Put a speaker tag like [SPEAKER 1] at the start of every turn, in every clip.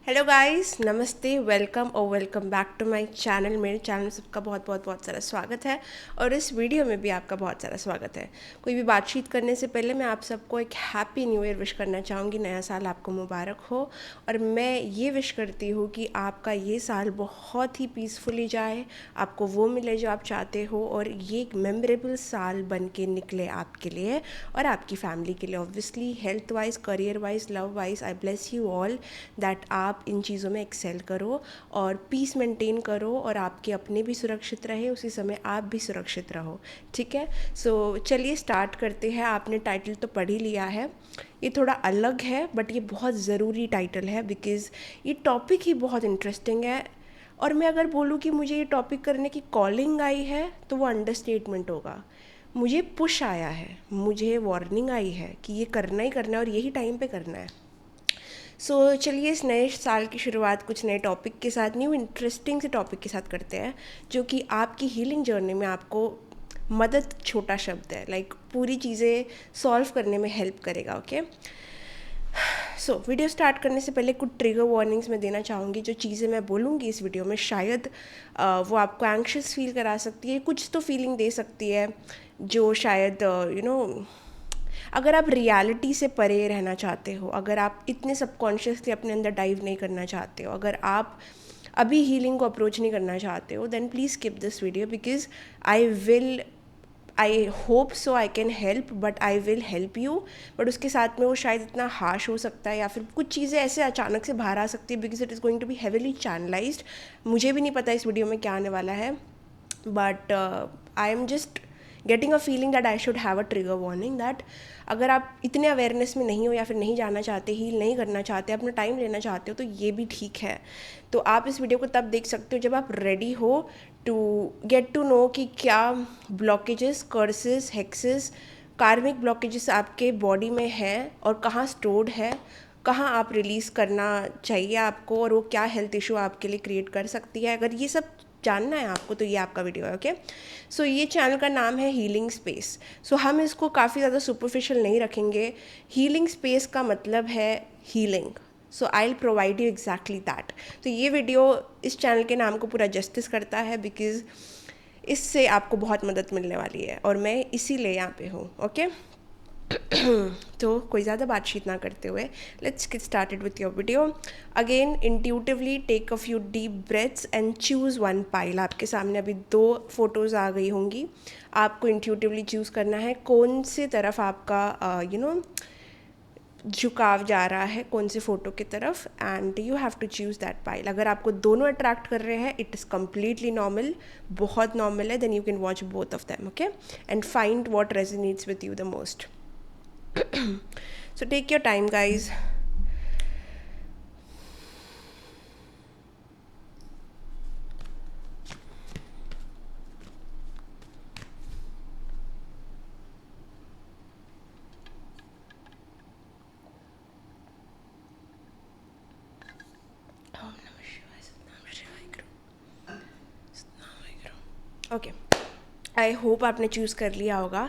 [SPEAKER 1] Hello guys, नमस्ते, welcome और welcome back to my channel. मेरे चैनल में सबका बहुत बहुत बहुत सारा स्वागत है और इस वीडियो में भी आपका बहुत सारा स्वागत है। कोई भी बातचीत करने से पहले मैं आप सबको एक हैप्पी न्यू ईयर विश करना चाहूँगी। नया साल आपको मुबारक हो और मैं ये विश करती हूँ कि आपका ये साल बहुत ही पीसफुली जाए, आपको वो मिले जो आप चाहते हो और ये एक मेमोरेबल साल बन के निकले आपके लिए और आपकी फैमिली के लिए। Obviously health wise, career wise, love wise, I bless you all that आप इन चीज़ों में एक्सेल करो और पीस मेंटेन करो और आपके अपने भी सुरक्षित रहे, उसी समय आप भी सुरक्षित रहो। ठीक है, सो चलिए स्टार्ट करते हैं। आपने टाइटल तो पढ़ ही लिया है। ये थोड़ा अलग है बट ये बहुत ज़रूरी टाइटल है बिकॉज़ ये टॉपिक ही बहुत इंटरेस्टिंग है। और मैं अगर बोलूँ कि मुझे ये टॉपिक करने की कॉलिंग आई है तो वो अंडरस्टेटमेंट होगा। मुझे पुश आया है, मुझे वार्निंग आई है कि ये करना ही करना है और यही टाइम पे करना है। चलिए इस नए साल की शुरुआत कुछ नए टॉपिक के साथ, न्यू इंटरेस्टिंग से टॉपिक के साथ करते हैं जो कि आपकी हीलिंग जर्नी में आपको मदद, छोटा शब्द है, पूरी चीज़ें सॉल्व करने में हेल्प करेगा। ओके, वीडियो स्टार्ट करने से पहले कुछ ट्रिगर वार्निंग्स मैं देना चाहूँगी। जो चीज़ें मैं बोलूँगी इस वीडियो में शायद वो आपको एंग्शियस फील करा सकती है, कुछ तो फीलिंग दे सकती है जो शायद अगर आप रियलिटी से परे रहना चाहते हो, अगर आप इतने सबकॉन्शियसली अपने अंदर डाइव नहीं करना चाहते हो, अगर आप अभी हीलिंग को अप्रोच नहीं करना चाहते हो, then please skip this video because I hope so I can help, but I will help you. But उसके साथ में वो शायद इतना हार्श हो सकता है या फिर कुछ चीज़ें ऐसे अचानक से बाहर आ सकती है because it is going to be heavily channelised. मुझे भी नहीं पता इस वीडियो में क्या आने वाला है, but I am just getting a feeling that I should have a trigger warning that अगर आप इतने अवेयरनेस में नहीं हो या फिर नहीं जाना चाहते, हील नहीं करना चाहते, अपना टाइम लेना चाहते हो, तो ये भी ठीक है। तो आप इस वीडियो को तब देख सकते हो जब आप रेडी हो टू गेट टू नो कि क्या ब्लॉकेजेस, कर्सेस, हेक्सेस, कार्मिक ब्लॉकेजेस आपके बॉडी में हैं और कहाँ स्टोर्ड है, कहाँ आप रिलीज़ करना चाहिए आपको और वो क्या हेल्थ इशू आपके लिए क्रिएट कर सकती है। अगर ये सब जानना है आपको तो ये आपका वीडियो है। ओके, ये चैनल का नाम है हीलिंग स्पेस। हम इसको काफ़ी ज़्यादा सुपरफिशियल नहीं रखेंगे। हीलिंग स्पेस का मतलब है healing, so I will provide you exactly that. तो ये वीडियो इस चैनल के नाम को पूरा जस्टिस करता है बिकॉज़ इससे आपको बहुत मदद मिलने वाली है और मैं इसीलिए यहाँ पे हूँ। ओके, तो कोई ज़्यादा बातचीत ना करते हुए let's get started with your video. Again intuitively take a few deep breaths and choose one pile. आपके सामने अभी 2 फोटोज़ आ गई होंगी। आपको इंट्यूटिवली चूज़ करना है कौन से तरफ आपका झुकाव जा रहा है, कौन से फ़ोटो की तरफ, and you have to choose that pile. अगर आपको दोनों अट्रैक्ट कर रहे हैं, इट इज़ कम्प्लीटली नॉर्मल, बहुत नॉर्मल है, then you can watch both of them. Okay, and find what resonates with you the most. So take your time, guys. Okay, I hope आपने choose कर लिया होगा।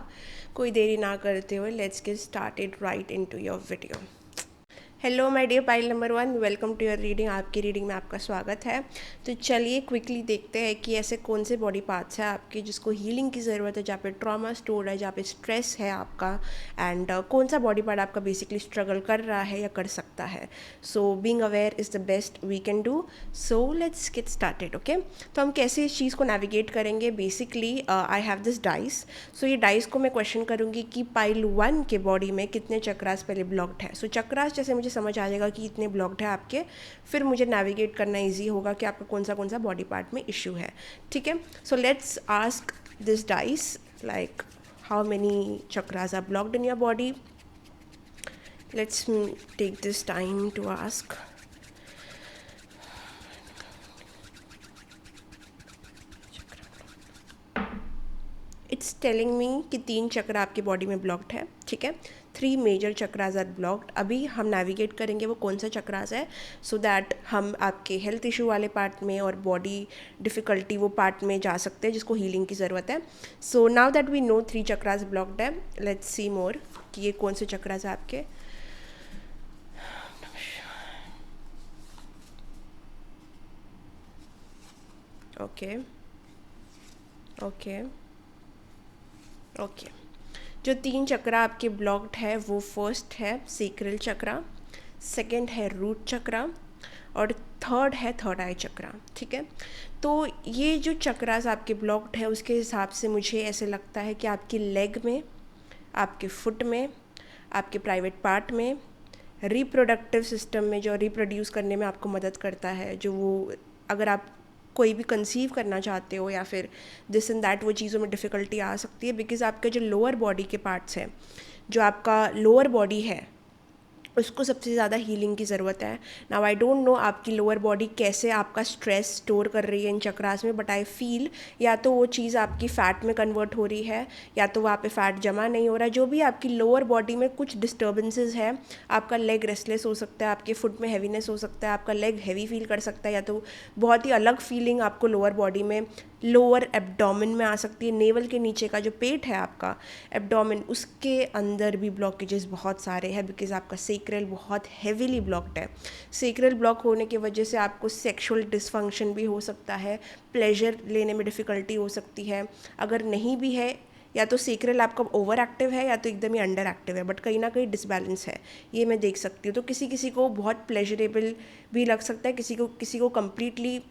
[SPEAKER 1] कोई देरी ना करते हुए let's get started right into your video. Hello my dear pile number 1, welcome to your reading. आपकी रीडिंग में आपका स्वागत है। तो चलिए क्विकली देखते हैं कि ऐसे कौन से बॉडी पार्ट्स हैं आपके जिसको हीलिंग की ज़रूरत है, जहाँ पे ट्रॉमा स्टोर्ड है, जहाँ पे स्ट्रेस है आपका, एंड कौन सा बॉडी पार्ट आपका बेसिकली स्ट्रगल कर रहा है या कर सकता है। So being aware is the best we can do. So let's get started. Okay, तो हम कैसे इस चीज़ को नेविगेट करेंगे। Basically I have this dice. So ये डाइस को मैं क्वेश्चन करूँगी कि पाइल 1 के बॉडी में कितने चक्रास पहले ब्लॉक्ड है। सो चक्रास जैसे मुझे समझ आ जाएगा कि इतने ब्लॉक्ड है आपके, फिर मुझे नेविगेट करना इजी होगा कि आपका कौन सा बॉडी पार्ट में इशू है। ठीक है, so let's ask this dice like how many chakras are blocked in your body. Let's take this time to ask. It's telling me कि 3 चक्र आपकी बॉडी में ब्लॉक्ड है। ठीक है, 3 मेजर चक्रास आर ब्लॉक्ड। अभी हम नेविगेट करेंगे वो कौन सा चक्रास है, सो दैट हम आपके हेल्थ इशू वाले पार्ट में और बॉडी डिफ़िकल्टी वो पार्ट में जा सकते हैं जिसको हीलिंग की ज़रूरत है। So now that we know 3 chakras blocked है, लेट्स सी मोर कि ये कौन से चक्रास है आपके। Okay okay okay. जो 3 चक्रा आपके ब्लॉक्ड है वो फर्स्ट है सेक्रल चक्रा, सेकंड है रूट चक्रा और थर्ड है थर्ड आई चक्रा। ठीक है, तो ये जो चक्रास आपके ब्लॉक्ड है उसके हिसाब से मुझे ऐसे लगता है कि आपकी लेग में, आपके फुट में, आपके प्राइवेट पार्ट में, रिप्रोडक्टिव सिस्टम में जो रिप्रोड्यूस करने में आपको मदद करता है, जो वो अगर आप कोई भी कंसीव करना चाहते हो या फिर दिस एंड दैट, वो चीज़ों में डिफ़िकल्टी आ सकती है बिकॉज आपके जो लोअर बॉडी के पार्ट्स हैं, जो आपका लोअर बॉडी है उसको सबसे ज़्यादा हीलिंग की ज़रूरत है। नाउ आई डोंट नो आपकी लोअर बॉडी कैसे आपका स्ट्रेस स्टोर कर रही है इन चक्रास में, बट आई फील या तो वो चीज़ आपकी फ़ैट में कन्वर्ट हो रही है या तो वहाँ पे फ़ैट जमा नहीं हो रहा है। जो भी आपकी लोअर बॉडी में कुछ डिस्टर्बेंसेस है, आपका लेग रेस्टलेस हो सकता है, आपके फुट में हैवीनेस हो सकता है, आपका लेग हैवी फील कर सकता है, या तो बहुत ही अलग फीलिंग आपको लोअर बॉडी में, लोअर एब्डोमेन में आ सकती है। नेवल के नीचे का जो पेट है आपका एब्डोमेन, उसके अंदर भी ब्लॉकेजेस बहुत सारे हैं बिकॉज आपका सेक्रल बहुत हेवीली ब्लॉक्ड है। सेक्रल ब्लॉक होने की वजह से आपको सेक्सुअल डिसफंक्शन भी हो सकता है, प्लेजर लेने में डिफ़िकल्टी हो सकती है। अगर नहीं भी है, या तो सेक्रल आपका ओवर एक्टिव है या तो एकदम ही अंडर एक्टिव है, बट कहीं ना कहीं डिसबैलेंस है, ये मैं देख सकती हूँ। तो किसी किसी को बहुत प्लेजरेबल भी लग सकता है, किसी को कम्प्लीटली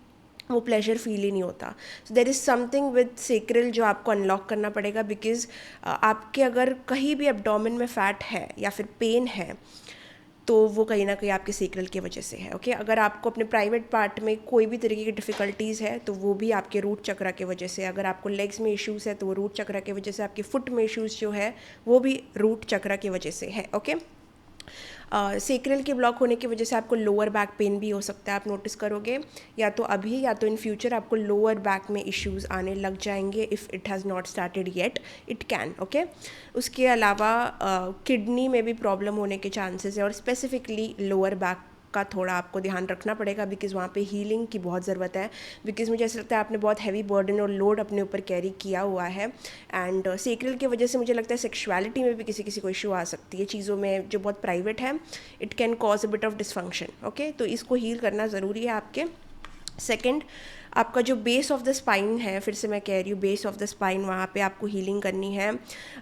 [SPEAKER 1] वो प्लेजर फील ही नहीं होता। So there is something with sacral जो आपको अनलॉक करना पड़ेगा बिकॉज आपके अगर कहीं भी एब्डोमेन में फैट है या फिर पेन है तो वो कहीं ना कहीं आपके सेक्रल की वजह से है। ओके, अगर आपको अपने प्राइवेट पार्ट में कोई भी तरीके की डिफ़िकल्टीज़ है तो वो भी आपके रूट चक्रा की वजह से। अगर आपको लेग्स में इश्यूज़ है तो वो रूट चक्रा की वजह से। आपके फुट में इश्यूज़ जो है वो भी रूट चक्रा की वजह से है। ओके, सेक्रल के ब्लॉक होने की वजह से आपको लोअर बैक पेन भी हो सकता है, आप नोटिस करोगे, या तो अभी या तो इन फ्यूचर आपको लोअर बैक में इश्यूज़ आने लग जाएंगे if it has not started yet, it can. Okay, उसके अलावा किडनी में भी प्रॉब्लम होने के चांसेस है और स्पेसिफिकली लोअर बैक का थोड़ा आपको ध्यान रखना पड़ेगा बिकॉज़ वहाँ पे हीलिंग की बहुत ज़रूरत है। बिकॉज़ मुझे ऐसा लगता है आपने बहुत हैवी बर्डन और लोड अपने ऊपर कैरी किया हुआ है एंड सेक्रल की वजह से मुझे लगता है सेक्सुअलिटी में भी किसी किसी को इशू आ सकती है, चीज़ों में जो बहुत प्राइवेट है, it can cause a bit of dysfunction. Okay, तो इसको हील करना ज़रूरी है आपके। सेकेंड, आपका जो बेस ऑफ द स्पाइन है, फिर से मैं कह रही हूँ बेस ऑफ द स्पाइन, वहाँ पे आपको हीलिंग करनी है।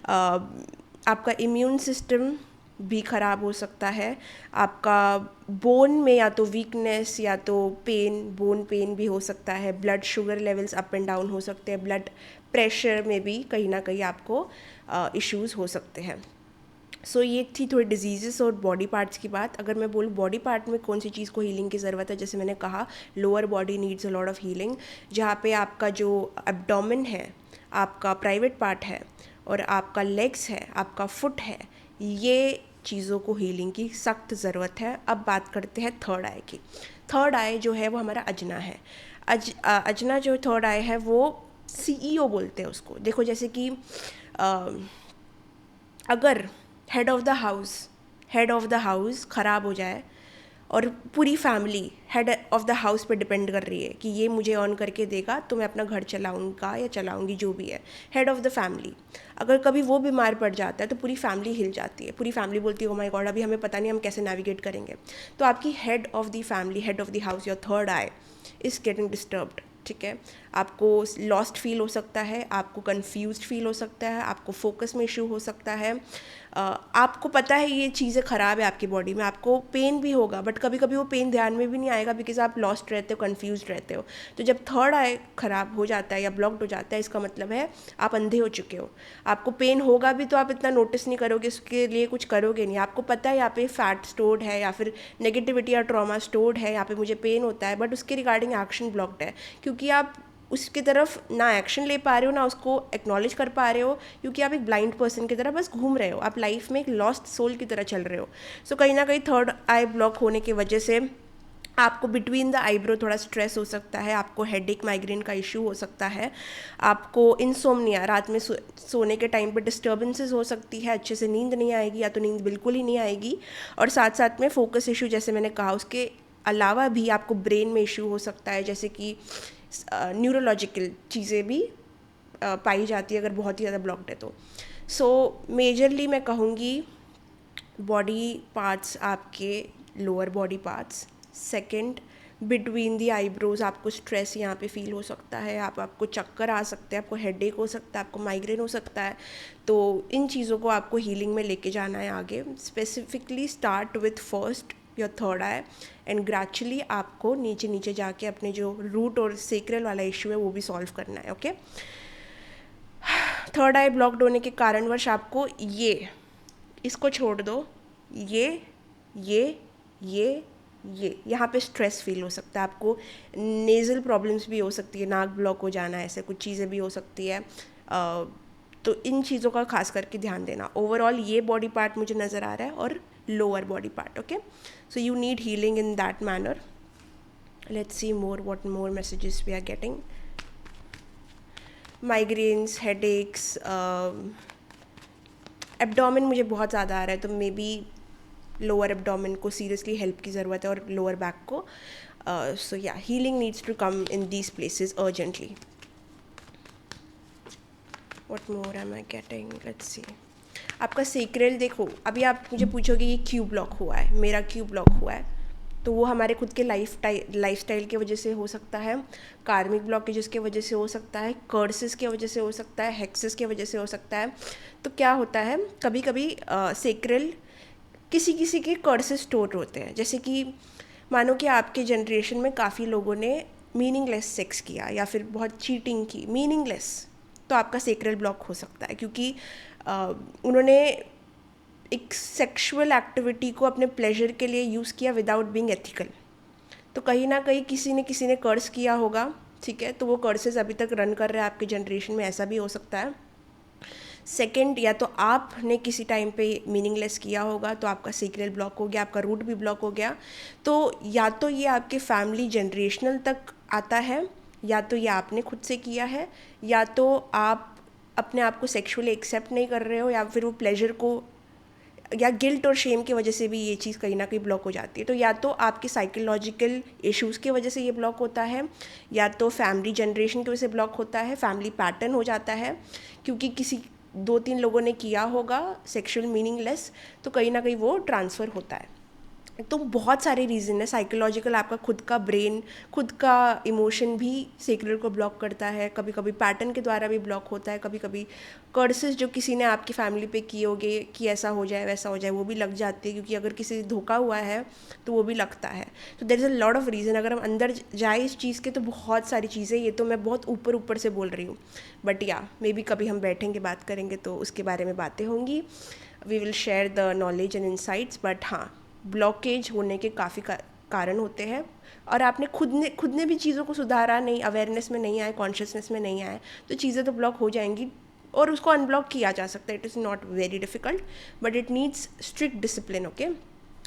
[SPEAKER 1] आपका इम्यून सिस्टम भी ख़राब हो सकता है, आपका बोन में या तो वीकनेस या तो पेन, बोन पेन भी हो सकता है, blood sugar levels up and down हो सकते हैं, ब्लड प्रेशर में भी कहीं ना कहीं आपको इश्यूज़ हो सकते हैं। सो ये थी थोड़ी डिजीज़ेस और बॉडी पार्ट्स की बात। अगर मैं बोलूँ बॉडी पार्ट में कौन सी चीज़ को हीलिंग की ज़रूरत है, जैसे मैंने कहा lower body needs a lot of healing, जहाँ पे आपका जो एब्डोमेन है, आपका प्राइवेट पार्ट है और आपका लेग्स है, आपका फुट है, ये चीज़ों को हीलिंग की सख्त ज़रूरत है। अब बात करते हैं थर्ड आई की। थर्ड आई जो है वो हमारा अजना है। अजना जो थर्ड आई है वो CEO बोलते हैं उसको। देखो जैसे कि अगर हेड ऑफ द हाउस ख़राब हो जाए और पूरी family head of the house पे डिपेंड कर रही है कि ये मुझे ऑन करके देगा तो मैं अपना घर चलाऊँगा या चलाऊँगी, जो भी है हेड ऑफ द फैमिली, अगर कभी वो बीमार पड़ जाता है तो पूरी फैमिली हिल जाती है। पूरी फैमिली बोलती है ओ माय गॉड अभी हमें पता नहीं हम कैसे नेविगेट करेंगे। तो आपकी head of the family, head of the house, your third I is getting disturbed. ठीक है, आपको लॉस्ट फील हो सकता है, आपको कंफ्यूज्ड फील हो सकता है, आपको फोकस में इशू हो सकता है। आपको पता है ये चीज़ें ख़राब है आपकी बॉडी में, आपको पेन भी होगा बट कभी कभी वो पेन ध्यान में भी नहीं आएगा बिकॉज आप लॉस्ट रहते हो, कंफ्यूज्ड रहते हो। तो जब थर्ड आई ख़राब हो जाता है या ब्लॉक्ड हो जाता है, इसका मतलब है आप अंधे हो चुके हो। आपको पेन होगा भी तो आप इतना नोटिस नहीं करोगे, उसके लिए कुछ करोगे नहीं। आपको पता है यहाँ पे फैट स्टोर्ड है या फिर नेगेटिविटी या ट्रॉमा स्टोर्ड है, यहाँ पे मुझे पेन होता है, बट उसके रिगार्डिंग एक्शन ब्लॉक्ड है क्योंकि आप उसकी तरफ ना एक्शन ले पा रहे हो ना उसको एक्नॉलेज कर पा रहे हो, क्योंकि आप एक ब्लाइंड पर्सन की तरह बस घूम रहे हो, आप लाइफ में एक लॉस्ट सोल की तरह चल रहे हो। सो कहीं ना कहीं थर्ड आई ब्लॉक होने की वजह से आपको बिटवीन द आईब्रो थोड़ा स्ट्रेस हो सकता है, आपको हेडेक माइग्रेन का इशू हो सकता है, आपको इंसोम्निया, रात में सोने के टाइम पे डिस्टर्बेंसेस हो सकती है, अच्छे से नींद नहीं आएगी या तो नींद बिल्कुल ही नहीं आएगी, और साथ साथ में फोकस इशू जैसे मैंने कहा। उसके अलावा भी आपको ब्रेन में इशू हो सकता है, जैसे कि न्यूरोलॉजिकल चीज़ें भी पाई जाती है अगर बहुत ही ज़्यादा ब्लॉक्ड है तो। सो मेजरली मैं कहूँगी बॉडी पार्ट्स आपके lower body parts, second between the eyebrows आपको स्ट्रेस यहाँ पे फील हो सकता है, आपको चक्कर आ सकते हैं, आपको हेडेक हो सकता है, आपको माइग्रेन हो सकता है। तो इन चीज़ों को आपको हीलिंग में लेके जाना है आगे। Specifically start with first your third I and gradually आपको नीचे नीचे जाके अपने जो रूट और सेक्रल वाला इशू है वो भी सॉल्व करना है। ओके, थर्ड आई ब्लॉक्ड होने के कारणवश आपको ये, इसको छोड़ दो, ये यहाँ पे स्ट्रेस फील हो सकता है आपको, नेज़ल प्रॉब्लम्स भी हो सकती है, नाक ब्लॉक हो जाना, ऐसे कुछ चीज़ें भी हो सकती है। तो इन चीज़ों का खास करके ध्यान देना। ओवरऑल ये बॉडी पार्ट मुझे नज़र आ रहा है और lower body part. Okay, so you need healing in that manner. Let's see more what more messages we are getting. Migraines, headaches, abdomen मुझे बहुत ज़्यादा आ रहा है, तो मे बी लोअर एब्डोमेन को सीरियसली हेल्प की ज़रूरत है और लोअर बैक को। So yeah, healing needs to come in these places urgently. What more am I getting, let's see. आपका सेक्रेल देखो, अभी आप मुझे पूछोगे ये क्यों ब्लॉक हुआ है, मेरा क्यों ब्लॉक हुआ है, तो वो हमारे खुद के लाइफस्टाइल की वजह से हो सकता है, कार्मिक ब्लॉकेजेस की वजह से हो सकता है, कर्सेस की वजह से हो सकता है, हेक्सेस की वजह से हो सकता है। तो क्या होता है, कभी कभी सेक्रेल किसी किसी के कर्सेस स्टोर होते हैं। जैसे कि मानो कि आपके जनरेशन में काफ़ी लोगों ने मीनिंगलेस सेक्स किया या फिर बहुत चीटिंग की, मीनिंगलेस, तो आपका सेक्रेल ब्लॉक हो सकता है क्योंकि उन्होंने एक सेक्सुअल एक्टिविटी को अपने प्लेजर के लिए यूज़ किया विदाउट बीइंग एथिकल। तो कहीं ना कहीं किसी ने कर्स किया होगा, ठीक है, तो वो कर्सेस अभी तक रन कर रहे हैं आपके जनरेशन में, ऐसा भी हो सकता है। सेकंड, या तो आपने किसी टाइम पे मीनिंगलेस किया होगा तो आपका सीक्रेल ब्लॉक हो गया, आपका रूट भी ब्लॉक हो गया। तो या तो ये आपके फैमिली जनरेशनल तक आता है, या तो ये आपने खुद से किया है, या तो आप अपने आप को सेक्सुअली एक्सेप्ट नहीं कर रहे हो, या फिर वो प्लेजर को या गिल्ट और शेम की वजह से भी ये चीज़ कहीं ना कहीं ब्लॉक हो जाती है। तो या तो आपके साइकोलॉजिकल इश्यूज़ की वजह से ये ब्लॉक होता है, या तो फैमिली जनरेशन की वजह से ब्लॉक होता है, फैमिली पैटर्न हो जाता है, क्योंकि किसी 2-3 लोगों ने किया होगा सेक्सुअल मीनिंगलेस, तो कहीं ना कहीं वो ट्रांसफ़र होता है। तो बहुत सारे रीज़न है, साइकोलॉजिकल, आपका खुद का ब्रेन, खुद का इमोशन भी सेक्रेल को ब्लॉक करता है, कभी कभी पैटर्न के द्वारा भी ब्लॉक होता है, कभी कभी कर्सेस जो किसी ने आपकी फैमिली पे किए होंगे कि ऐसा हो जाए वैसा हो जाए, वो भी लग जाती है, क्योंकि अगर किसी से धोखा हुआ है तो वो भी लगता है। तो there is a lot of reason. अगर हम अंदर जाए इस चीज़ के तो बहुत सारी चीज़ें, ये तो मैं बहुत ऊपर ऊपर से बोल रही हूँ, बट या मे बी कभी हम बैठेंगे बात करेंगे तो उसके बारे में बातें होंगी, we will share the knowledge and insights. But हाँ, ब्लॉकेज होने के काफ़ी कारण होते हैं, और आपने खुद ने भी चीज़ों को सुधारा नहीं, अवेयरनेस में नहीं आए, कॉन्शियसनेस में नहीं आए, तो चीज़ें तो ब्लॉक हो जाएंगी और उसको अनब्लॉक किया जा सकता है। It is not very difficult, but it needs strict discipline. Okay,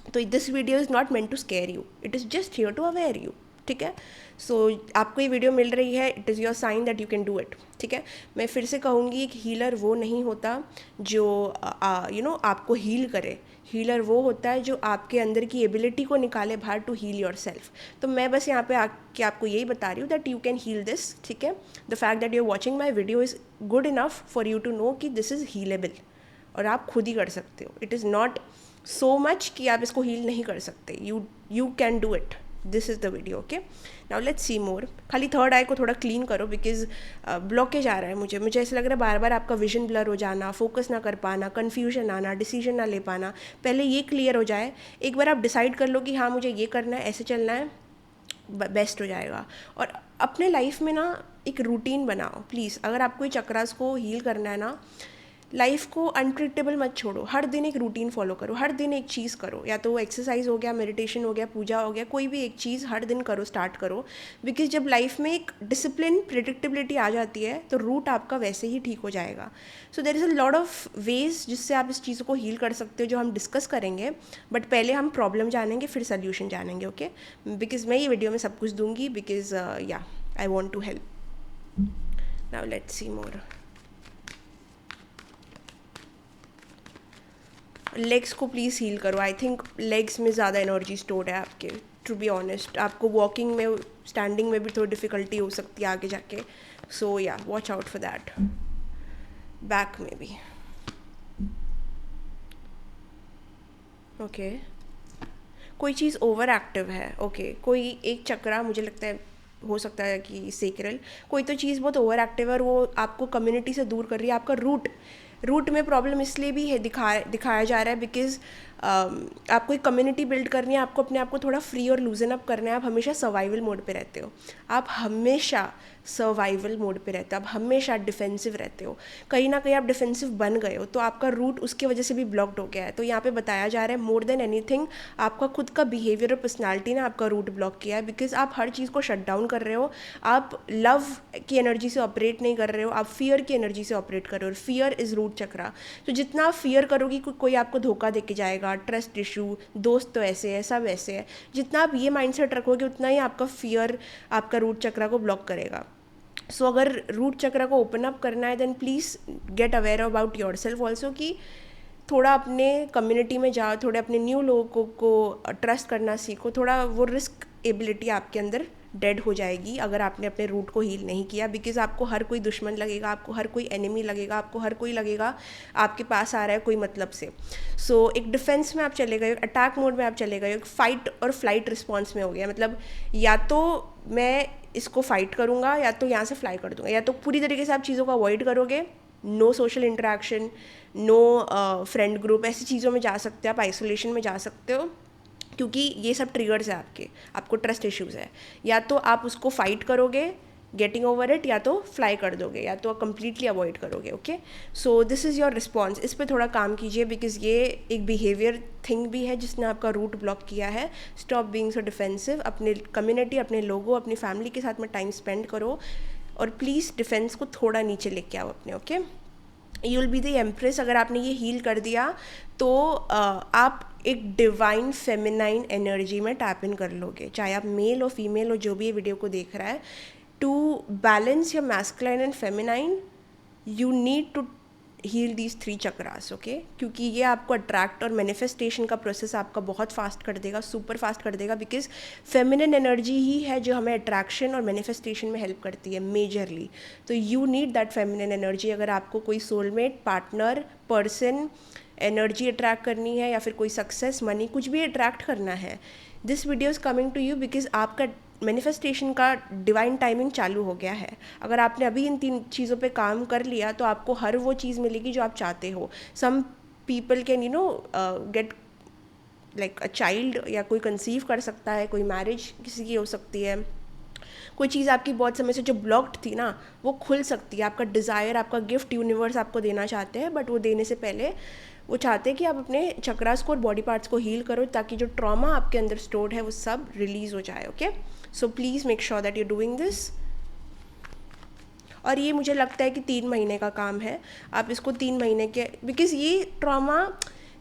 [SPEAKER 1] तो this video is not meant to scare you, it is just here to aware you, ठीक है। सो आपको ये वीडियो मिल रही है, it is your sign that you can do it, ठीक है। मैं फिर से कहूँगी, एक हीलर वो नहीं होता जो आपको हील करे, हीलर वो होता है जो आपके अंदर की एबिलिटी को निकाले बाहर टू हील योर सेल्फ। तो मैं बस यहाँ पे आके आपको यही बता रही हूँ that you can heal this, ठीक है। The fact that you are watching my video is good enough for you to know कि दिस इज़ हीलेबल, और आप खुद ही कर सकते हो। It is not so much कि आप इसको हील नहीं कर सकते, you can do it, this is the video. Okay, now let's see more. खाली थर्ड आई को थोड़ा क्लीन करो, बिकॉज ब्लॉकेज आ रहा है मुझे ऐसा लग रहा है बार बार आपका विजन ब्लर हो जाना, फोकस ना कर पाना, कन्फ्यूजन आना, डिसीजन ना ले पाना। पहले ये क्लियर हो जाए, एक बार आप डिसाइड कर लो कि हाँ मुझे ये करना है, ऐसे चलना है, बेस्ट हो जाएगा। और अपने लाइफ में ना एक रूटीन बनाओ प्लीज़। अगर आपको ये चक्रास को हील करना है ना, लाइफ को अनप्रिडिक्टेबल मत छोड़ो, हर दिन एक रूटीन फॉलो करो, हर दिन एक चीज़ करो, या तो वो एक्सरसाइज हो गया, मेडिटेशन हो गया, पूजा हो गया, कोई भी एक चीज़ हर दिन करो, स्टार्ट करो। बिकॉज जब लाइफ में एक डिसिप्लिन, प्रिडिक्टेबिलिटी आ जाती है तो रूट आपका वैसे ही ठीक हो जाएगा। So there is a lot of ways जिससे आप इस चीज़ को हील कर सकते हो, जो हम डिस्कस करेंगे, बट पहले हम प्रॉब्लम जानेंगे फिर सोल्यूशन जानेंगे। ओके, बिकॉज मैं ये वीडियो में सब कुछ दूंगी, because yeah I want to help. Now let's see more. Legs को प्लीज़ हील करो। आई थिंक लेग्स में ज़्यादा एनर्जी स्टोर्ड है आपके, टू बी ऑनेस्ट। आपको वॉकिंग में, स्टैंडिंग में भी थोड़ी डिफ़िकल्टी हो सकती है आगे जाके, सो या watch out for that. Back में भी ओके, कोई चीज़ ओवर एक्टिव है, ओके, कोई एक चक्रा मुझे लगता है हो सकता है कि सेक्रल, कोई तो चीज़ बहुत ओवर एक्टिव है और वो आपको कम्युनिटी से दूर कर रही है। आपका रूट में प्रॉब्लम इसलिए भी है दिखाया जा रहा है बिकॉज आपको एक कम्युनिटी बिल्ड करनी है, आपको अपने आप को थोड़ा फ्री और लूजन अप करना है। आप हमेशा सर्वाइवल मोड पे रहते हो, आप हमेशा सर्वाइवल मोड पे रहते हो, आप हमेशा डिफेंसिव रहते हो। कहीं ना कहीं आप डिफेंसिव बन गए हो तो आपका रूट उसकी वजह से भी ब्लॉक्ड हो गया है। तो यहाँ पे बताया जा रहा है मोर देन एनीथिंग आपका खुद का बिहेवियर और पर्सनालिटी ने आपका रूट ब्लॉक किया है बिकॉज आप हर चीज़ को शट डाउन कर रहे हो। आप लव की एनर्जी से ऑपरेट नहीं कर रहे हो, आप फियर की एनर्जी से ऑपरेट कर रहे हो। फियर इज़ रूट चक्रा। तो जितना आप फियर करोगी कोई आपको धोखा दे के जाएगा, ट्रस्ट इशू, दोस्त तो ऐसे है, सब ऐसे है, जितना आप ये माइंडसेट रखोगे उतना ही आपका फियर आपका रूट चक्रा को ब्लॉक करेगा। सो अगर रूट चक्र को ओपन अप करना है then please get aware about yourself also, कि थोड़ा अपने कम्युनिटी में जाओ, थोड़े अपने न्यू लोगों को ट्रस्ट करना सीखो। थोड़ा वो रिस्क एबिलिटी आपके अंदर डेड हो जाएगी अगर आपने अपने रूट को हील नहीं किया, बिकॉज आपको हर कोई दुश्मन लगेगा, आपको हर कोई एनिमी लगेगा, आपको हर कोई लगेगा आपके पास आ रहा है कोई मतलब से। सो एक डिफेंस में आप चले गए, अटैक मोड में आप चले गए, फाइट और फ्लाइट रिस्पॉन्स में हो गया। मतलब या तो मैं इसको फाइट करूँगा या तो यहाँ से फ्लाई कर दूँगा, या तो पूरी तरीके से आप चीज़ों को अवॉइड करोगे, no social interaction, no friend group, ऐसी चीज़ों में जा सकते हो आप, आइसोलेशन में जा सकते हो, क्योंकि ये सब ट्रिगर्स है आपको ट्रस्ट इश्यूज़ है। या तो आप उसको फाइट करोगे गेटिंग ओवर इट, या तो फ्लाई कर दोगे, या तो कम्प्लीटली अवॉइड करोगे। Okay, so this is your response. इस पर थोड़ा काम कीजिए बिकॉज ये एक बिहेवियर थिंग भी है जिसने आपका रूट ब्लॉक किया है। स्टॉप बीइंग सो डिफेंसिव, अपने कम्युनिटी, अपने लोगों, अपनी फैमिली के साथ में टाइम स्पेंड करो, और प्लीज़ डिफेंस को थोड़ा नीचे लेके आओ अपने। Okay, you will be the empress. अगर आपने ये हील कर दिया तो आप एक डिवाइन फेमिनाइन एनर्जी में टैप इन कर लोगे, चाहे आप मेल हो फीमेल हो, जो भी ये वीडियो को देख रहा है। To balance your masculine and feminine you need to heal these 3 chakras. Okay, क्योंकि ये आपको अट्रैक्ट और मैनिफेस्टेशन का प्रोसेस आपका बहुत फास्ट कर देगा, सुपर फास्ट कर देगा, बिकॉज फेमिनिन एनर्जी ही है जो हमें अट्रैक्शन और मैनिफेस्टेशन में हेल्प करती है मेजरली। तो you need that feminine energy अगर आपको कोई soulmate, partner, person energy attract करनी है, या फिर कोई सक्सेस, मनी, कुछ भी अट्रैक्ट करना है। This video is coming to you because आपका मैनिफेस्टेशन का डिवाइन टाइमिंग चालू हो गया है। अगर आपने अभी इन 3 चीज़ों पे काम कर लिया तो आपको हर वो चीज़ मिलेगी जो आप चाहते हो। Some people can get like a child, या कोई कंसीव कर सकता है, कोई मैरिज किसी की हो सकती है, कोई चीज़ आपकी बहुत समय से जो ब्लॉक्ड थी ना वो खुल सकती है। आपका डिज़ायर, आपका गिफ्ट यूनिवर्स आपको देना चाहते हैं, बट वो देने से पहले वो चाहते हैं कि आप अपने चक्रास को और बॉडी पार्ट्स को हील करो, ताकि जो ट्रॉमा आपके अंदर स्टोर्ड है वो सब रिलीज़ हो जाए। Okay, so please make sure that you doing this. और ये मुझे लगता है कि 3 महीने का काम है। आप इसको 3 महीने के, बिकॉज ये ट्रॉमा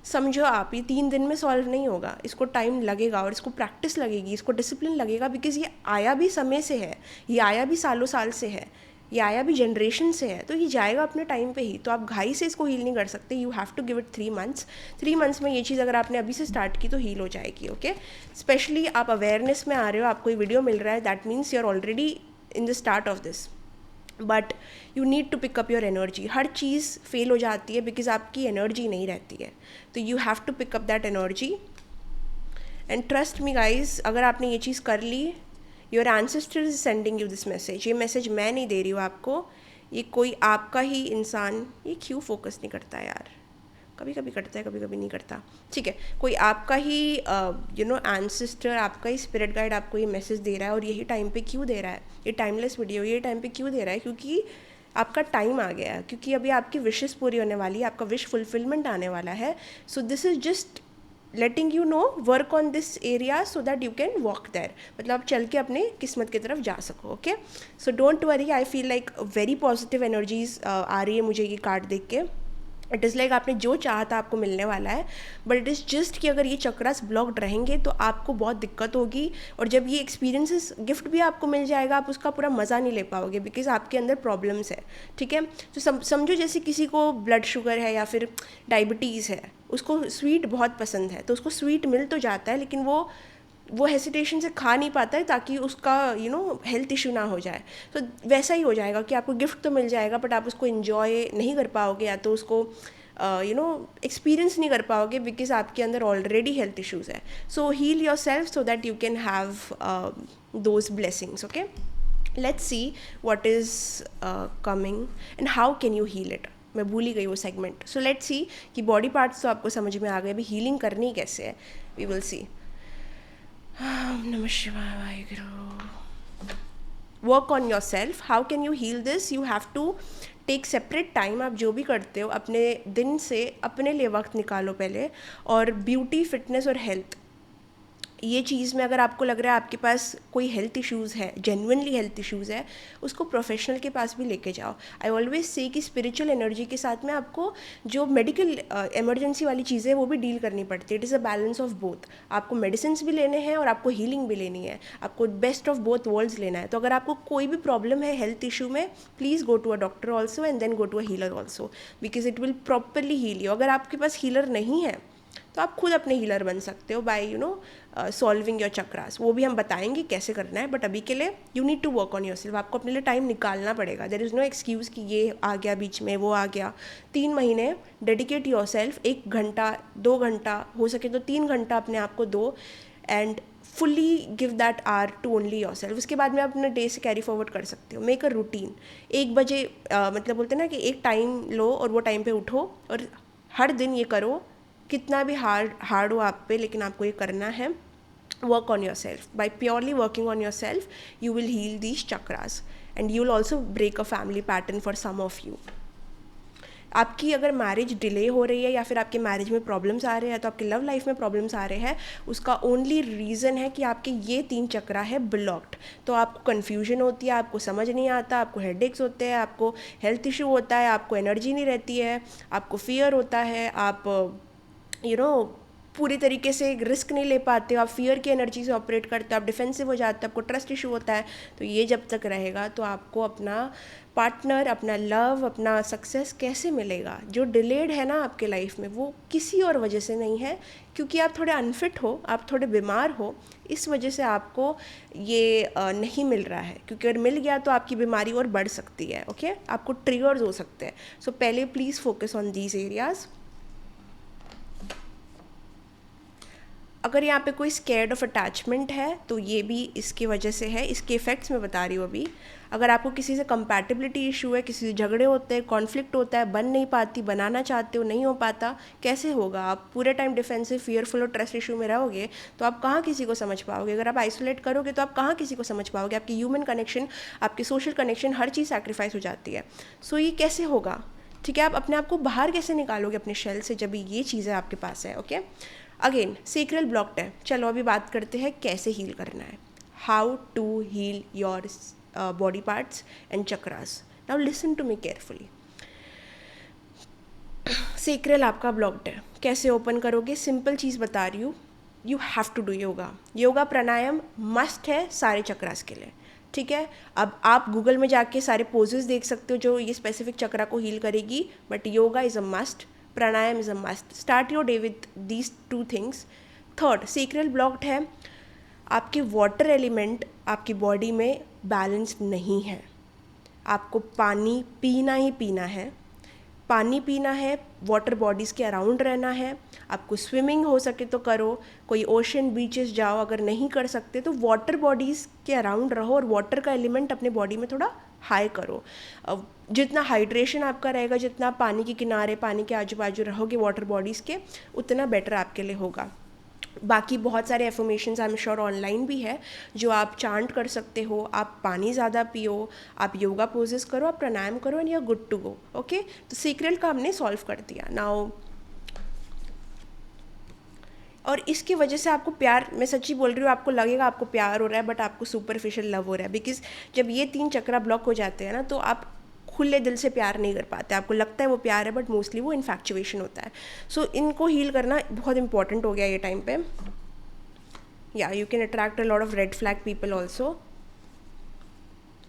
[SPEAKER 1] समझो आप, ये 3 दिन में सॉल्व नहीं होगा, इसको टाइम लगेगा और इसको प्रैक्टिस लगेगी, इसको डिसिप्लिन लगेगा, बिकॉज ये आया भी समय से है, ये आया भी सालों साल से है, ये आया भी जनरेशन से है, तो ये जाएगा अपने टाइम पे ही। तो आप घाई से इसको हील नहीं कर सकते, you have to give it 3 months. 3 months में ये चीज़ अगर आपने अभी से स्टार्ट की तो हील हो जाएगी। ओके, स्पेशली आप अवेयरनेस में आ रहे हो, आपको ये वीडियो मिल रहा है, that means you are already in the start of this, but you need to pick up your energy. हर चीज़ फेल हो जाती है बिकॉज आपकी एनर्जी नहीं रहती है, तो you have to pick up that energy. And trust me guys, अगर आपने ये चीज़ कर ली, your ancestor is sending you this message. ये मैसेज मैं नहीं दे रही हूँ आपको, ये कोई आपका ही इंसान, ये क्यों फोकस नहीं करता यार, कभी कभी करता है कभी कभी नहीं करता, ठीक है, कोई आपका ही एंसेस्टर, आपका ही स्पिरिट गाइड आपको ये मैसेज दे रहा है। और यही टाइम पे क्यों दे रहा है, ये टाइमलेस वीडियो ये टाइम पे क्यों दे रहा है, क्योंकि आपका टाइम आ गया है, क्योंकि अभी आपकी विशेस पूरी होने वाली है, आपका विश फुलफिलमेंट आने वाला है। So this is just letting you know, work on this area so that you can walk there, मतलब आप चल के अपने किस्मत की तरफ जा सको। Okay, so don't worry, I feel like very positive energies आ रही है मुझे ये कार्ड देख के। इट इज़ लाइक आपने जो चाहा था आपको मिलने वाला है, बट इट इज़ जस्ट कि अगर ये चक्रास ब्लॉक्ड रहेंगे तो आपको बहुत दिक्कत होगी, और जब ये एक्सपीरियंसेस गिफ्ट भी आपको मिल जाएगा आप उसका पूरा मज़ा नहीं ले पाओगे बिकॉज आपके अंदर प्रॉब्लम्स है। ठीक है, तो समझो जैसे किसी को ब्लड शुगर है या फिर डायबिटीज़ है, उसको स्वीट बहुत पसंद है, तो उसको स्वीट मिल तो जाता है लेकिन वो हेसिटेशन से खा नहीं पाता है ताकि उसका हेल्थ इशू ना हो जाए। तो वैसा ही हो जाएगा कि आपको गिफ्ट तो मिल जाएगा बट आप उसको इन्जॉय नहीं कर पाओगे, या तो उसको एक्सपीरियंस नहीं कर पाओगे बिकॉज आपके अंदर ऑलरेडी हेल्थ इश्यूज़ है. So heal yourself so that you can have those blessings. Okay, let's see what is coming and how can you heal it. मैं भूल ही गई वो सेगमेंट. सो लेट्स सी कि body parts तो आपको समझ में आ गए, अभी हीलिंग करनी कैसे है. We will see. नमः शिवाय Waheguru. Work on yourself. How can you heal this? You have to take separate time. आप जो भी करते हो अपने दिन से अपने लिए वक्त निकालो पहले. और ब्यूटी, फिटनेस और हेल्थ, ये चीज़ में अगर आपको लग रहा है आपके पास कोई हेल्थ इश्यूज़ है, जेन्युइनली हेल्थ इश्यूज़ है, उसको प्रोफेशनल के पास भी लेके जाओ. आई ऑलवेज से कि स्पिरिचुअल एनर्जी के साथ में आपको जो मेडिकल इमरजेंसी वाली चीज़ें हैं वो भी डील करनी पड़ती है. It is a balance of both. आपको मेडिसिन भी लेने हैं और आपको हीलिंग भी लेनी है. आपको बेस्ट ऑफ बोथ वर्ल्ड्स लेना है. तो अगर आपको कोई भी प्रॉब्लम है हेल्थ इशू में, please go to a doctor also and then go to a healer also, because it will properly heal you. अगर आपके पास हीलर नहीं है तो आप खुद अपने हीलर बन सकते हो बाय सॉल्विंग योर चक्रास. वो भी हम बताएंगे कैसे करना है, बट अभी के लिए you need to work on yourself. आपको अपने लिए टाइम निकालना पड़ेगा. देयर इज़ नो एक्सक्यूज़ कि ये आ गया बीच में, वो आ गया. 3 महीने डेडिकेट योर सेल्फ. 1 घंटा 2 घंटा हो सके तो 3 घंटा अपने आप को दो and fully give that hour to only yourself. उसके बाद में आप अपने डे से कैरी फॉरवर्ड कर सकते हो. Make a routine. 1 बजे मतलब बोलते हैं ना कि एक टाइम लो और वो टाइम पे उठो और हर दिन ये करो. कितना भी हार्ड हो आप पे, लेकिन आपको ये करना है. Work on yourself. By purely working on yourself you will heal these chakras and you will also break a family pattern for some of you. आपकी अगर मैरिज डिले हो रही है या फिर आपके मैरिज में प्रॉब्लम्स आ रहे हैं, तो आपके लव लाइफ में प्रॉब्लम्स आ रहे हैं, उसका ओनली रीज़न है कि आपके ये 3 चक्रा है ब्लॉक्ड. तो आपको कन्फ्यूजन होती है, आपको समझ नहीं आता, आपको हेडेक्स होते हैं, आपको हेल्थ इशू होता है, आपको एनर्जी नहीं रहती है, आपको फियर होता है, आप पूरी तरीके से रिस्क नहीं ले पाते हो, आप फियर की एनर्जी से ऑपरेट करते हो, आप डिफेंसिव हो जाते हो, आपको ट्रस्ट इशू होता है. तो ये जब तक रहेगा तो आपको अपना पार्टनर, अपना लव, अपना सक्सेस कैसे मिलेगा? जो डिलेड है ना आपके लाइफ में, वो किसी और वजह से नहीं है, क्योंकि आप थोड़े अनफिट हो, आप थोड़े बीमार हो, इस वजह से आपको ये नहीं मिल रहा है. क्योंकि अगर मिल गया तो आपकी बीमारी और बढ़ सकती है. ओके, आपको ट्रिगर्स हो सकते हैं. सो पहले please focus on these areas. अगर यहाँ पे कोई स्केर्ड ऑफ अटैचमेंट है तो ये भी इसकी वजह से है. इसके इफ़ेक्ट्स मैं बता रही हूँ अभी. अगर आपको किसी से कंपैटिबिलिटी इशू है, किसी से झगड़े होते हैं, कॉन्फ्लिक्ट होता है, बन नहीं पाती, बनाना चाहते हो, नहीं हो पाता, कैसे होगा? आप पूरे टाइम डिफेंसिव, फियरफुल और ट्रस्ट इशू में रहोगे तो आप कहाँ किसी को समझ पाओगे? अगर आप आइसोलेट करोगे तो आप कहाँ किसी को समझ पाओगे? आपकी ह्यूमन कनेक्शन, आपकी सोशल कनेक्शन, हर चीज़ सैक्रिफाइस हो जाती है. सो ये कैसे होगा? ठीक है, आप अपने आप को बाहर कैसे निकालोगे अपने शेल से जब ये चीज़ें आपके पास है? ओके, अगेन सेक्रल ब्लॉक्ड है. चलो अभी बात करते हैं कैसे हील करना है. How to heal your body parts and chakras. Now listen to me carefully. Sacral आपका ब्लॉक्ड है, कैसे ओपन करोगे? सिंपल चीज़ बता रही हूँ. You have to do yoga. Yoga pranayama must है सारे चक्रास के लिए. ठीक है, अब आप गूगल में जाके सारे पोजेस देख सकते हो जो ये स्पेसिफिक चक्रा को हील करेगी, but yoga is a must. Pranayama is a must. Start your day with these 2 things. Third, sacral blocked है. आपके वाटर एलिमेंट आपकी बॉडी में बैलेंस्ड नहीं है. आपको पानी पीना ही पीना है. पानी पीना है, वाटर बॉडीज़ के अराउंड रहना है. आपको स्विमिंग हो सके तो करो, कोई ओशन बीचेस जाओ. अगर नहीं कर सकते तो वाटर बॉडीज़ के अराउंड रहो और वाटर का एलिमेंट अपने बॉडी में थोड़ा हाई करो. जितना हाइड्रेशन आपका रहेगा, जितना पानी के किनारे, पानी के आजू बाजू रहोगे वाटर बॉडीज़ के, उतना बेटर आपके लिए होगा. बाकी बहुत सारे affirmations I am sure online भी है जो आप चांट कर सकते हो. आप पानी ज़्यादा पियो, आप योगा पोजेस करो, आप प्राणायाम करो and you are good to go. Okay, तो सीक्रेट का हमने सॉल्व कर दिया. नाउ और इसकी वजह से आपको प्यार, मैं सच्ची बोल रही हूँ, आपको लगेगा आपको प्यार हो रहा है बट आपको सुपरफिशियल लव हो रहा है. बिकॉज जब ये 3 चक्रा ब्लॉक हो जाते हैं ना तो आप खुले दिल से प्यार नहीं कर पाते. आपको लगता है वो प्यार है बट मोस्टली वो इन्फैक्चुएशन होता है. सो इनको हील करना बहुत इंपॉर्टेंट हो गया ये टाइम पे. या you can attract a lot of red flag people also.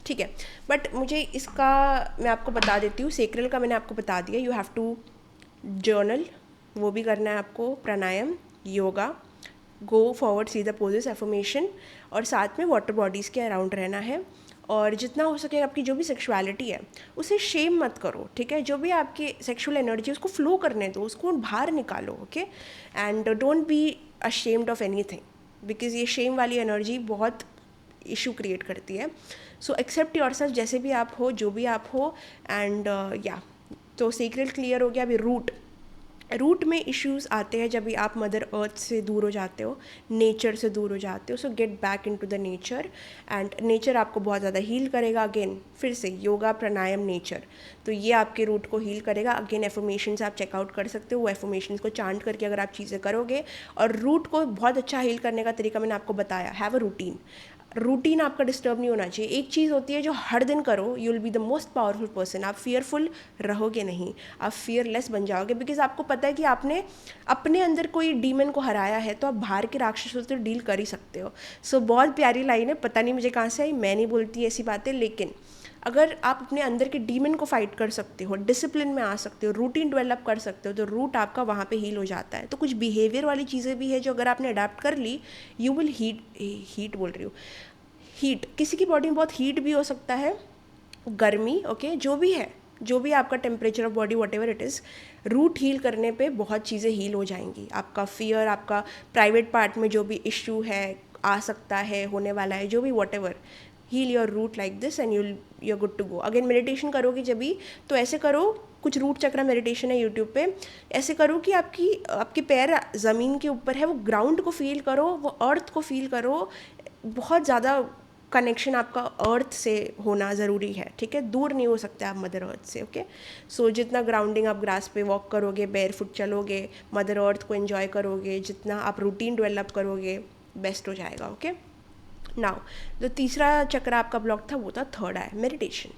[SPEAKER 1] ठीक है, बट मुझे इसका मैं आपको बता देती हूँ. सेक्रल का मैंने आपको बता दिया. यू हैव टू जर्नल, वो भी करना है आपको. Pranayama, yoga, go forward, see the poses, affirmation, और साथ में वाटर बॉडीज़ के अराउंड रहना है. और जितना हो सके आपकी जो भी सेक्सुअलिटी है उसे शेम मत करो, ठीक है। जो भी आपकी सेक्सुअल एनर्जी उसको फ्लो करने दो, उसको बाहर निकालो, okay. And don't be ashamed of anything because ये शेम वाली एनर्जी बहुत इशू क्रिएट करती है। सो एक्सेप्ट योरसेल्फ जैसे भी आप हो, जो भी आप हो। एंड या तो सीक्रेट क्लियर हो गया। अभी रूट में इश्यूज आते हैं जब भी आप मदर अर्थ से दूर हो जाते हो, नेचर से दूर हो जाते हो। सो get back into the nature and nature आपको बहुत ज़्यादा हील करेगा। अगेन फिर से योगा, प्राणायाम, नेचर, तो ये आपके रूट को हील करेगा। अगेन एफर्मेशंस आप चेकआउट कर सकते हो, वो एफर्मेशंस को चांट करके अगर आप चीज़ें करोगे। और रूट को बहुत अच्छा हील करने का तरीका मैंने आपको बताया, हैव अ रूटीन आपका डिस्टर्ब नहीं होना चाहिए। एक चीज़ होती है जो हर दिन करो, you will be the most powerful person. आप फियरफुल रहोगे नहीं, आप फियरलेस बन जाओगे बिकॉज आपको पता है कि आपने अपने अंदर कोई डीमन को हराया है, तो आप बाहर के राक्षसों से डील कर ही सकते हो। सो बहुत प्यारी लाइन है, पता नहीं मुझे कहाँ से आई, मैं नहीं बोलती ऐसी बातें, लेकिन अगर आप अपने अंदर के डीमन को फाइट कर सकते हो, डिसिप्लिन में आ सकते हो, रूटीन डेवलप कर सकते हो, तो रूट आपका वहाँ पे हील हो जाता है। तो कुछ बिहेवियर वाली चीज़ें भी है जो अगर आपने अडाप्ट कर ली, यू विल हीट बोल रही हूँ, हीट, किसी की बॉडी में बहुत हीट भी हो सकता है, गर्मी, ओके, जो भी है, जो भी आपका temperature of body whatever it is, root heal करने पे बहुत चीज़ें हील हो जाएंगी। आपका फियर, आपका प्राइवेट पार्ट में जो भी इश्यू है, आ सकता है, होने वाला है, जो भी whatever, heal your root like this and you are good to go. Again meditation करोगे जब भी, तो ऐसे करो, कुछ रूट चक्र मेडिटेशन है यूट्यूब पे, ऐसे करो कि आपके पैर ज़मीन के ऊपर है, वो ग्राउंड को फील करो, वो अर्थ को फील करो। बहुत ज़्यादा कनेक्शन आपका अर्थ से होना ज़रूरी है, ठीक है, दूर नहीं हो सकते आप मदर अर्थ से, ओके। सो जितना ग्राउंडिंग आप ग्रास पे वॉक करोगे, बेयर फुट चलोगे, मदर अर्थ को एंजॉय करोगे, जितना आप रूटीन डेवलप करोगे, बेस्ट हो जाएगा, ओके। नाउ जो तीसरा चक्र आपका ब्लॉक था वो था थर्ड आई मेडिटेशन।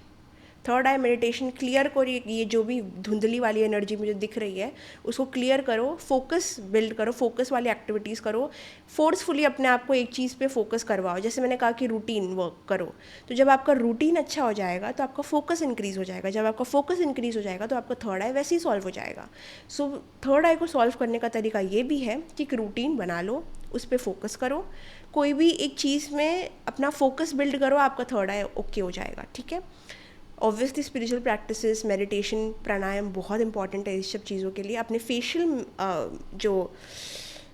[SPEAKER 1] थर्ड आई मेडिटेशन क्लियर करो, ये जो भी धुंधली वाली एनर्जी मुझे दिख रही है उसको क्लियर करो, फोकस बिल्ड करो, फोकस वाली एक्टिविटीज़ करो, फोर्सफुली अपने आप को एक चीज़ पे फोकस करवाओ। जैसे मैंने कहा कि रूटीन वर्क करो, तो जब आपका रूटीन अच्छा हो जाएगा तो आपका फोकस इंक्रीज़ हो जाएगा, जब आपका फोकस इंक्रीज़ हो जाएगा तो आपका थर्ड आई वैसे ही सॉल्व हो जाएगा। सो थर्ड आई को सॉल्व करने का तरीका ये भी है कि एक रूटीन बना लो, उस पर फोकस करो, कोई भी एक चीज़ में अपना फोकस बिल्ड करो, आपका थर्ड आई ओके हो जाएगा, ठीक है। ऑब्वियसली स्पिरिचुअल प्रैक्टिसेस, मेडिटेशन, प्राणायाम बहुत इंपॉर्टेंट है इस सब चीज़ों के लिए। अपने जो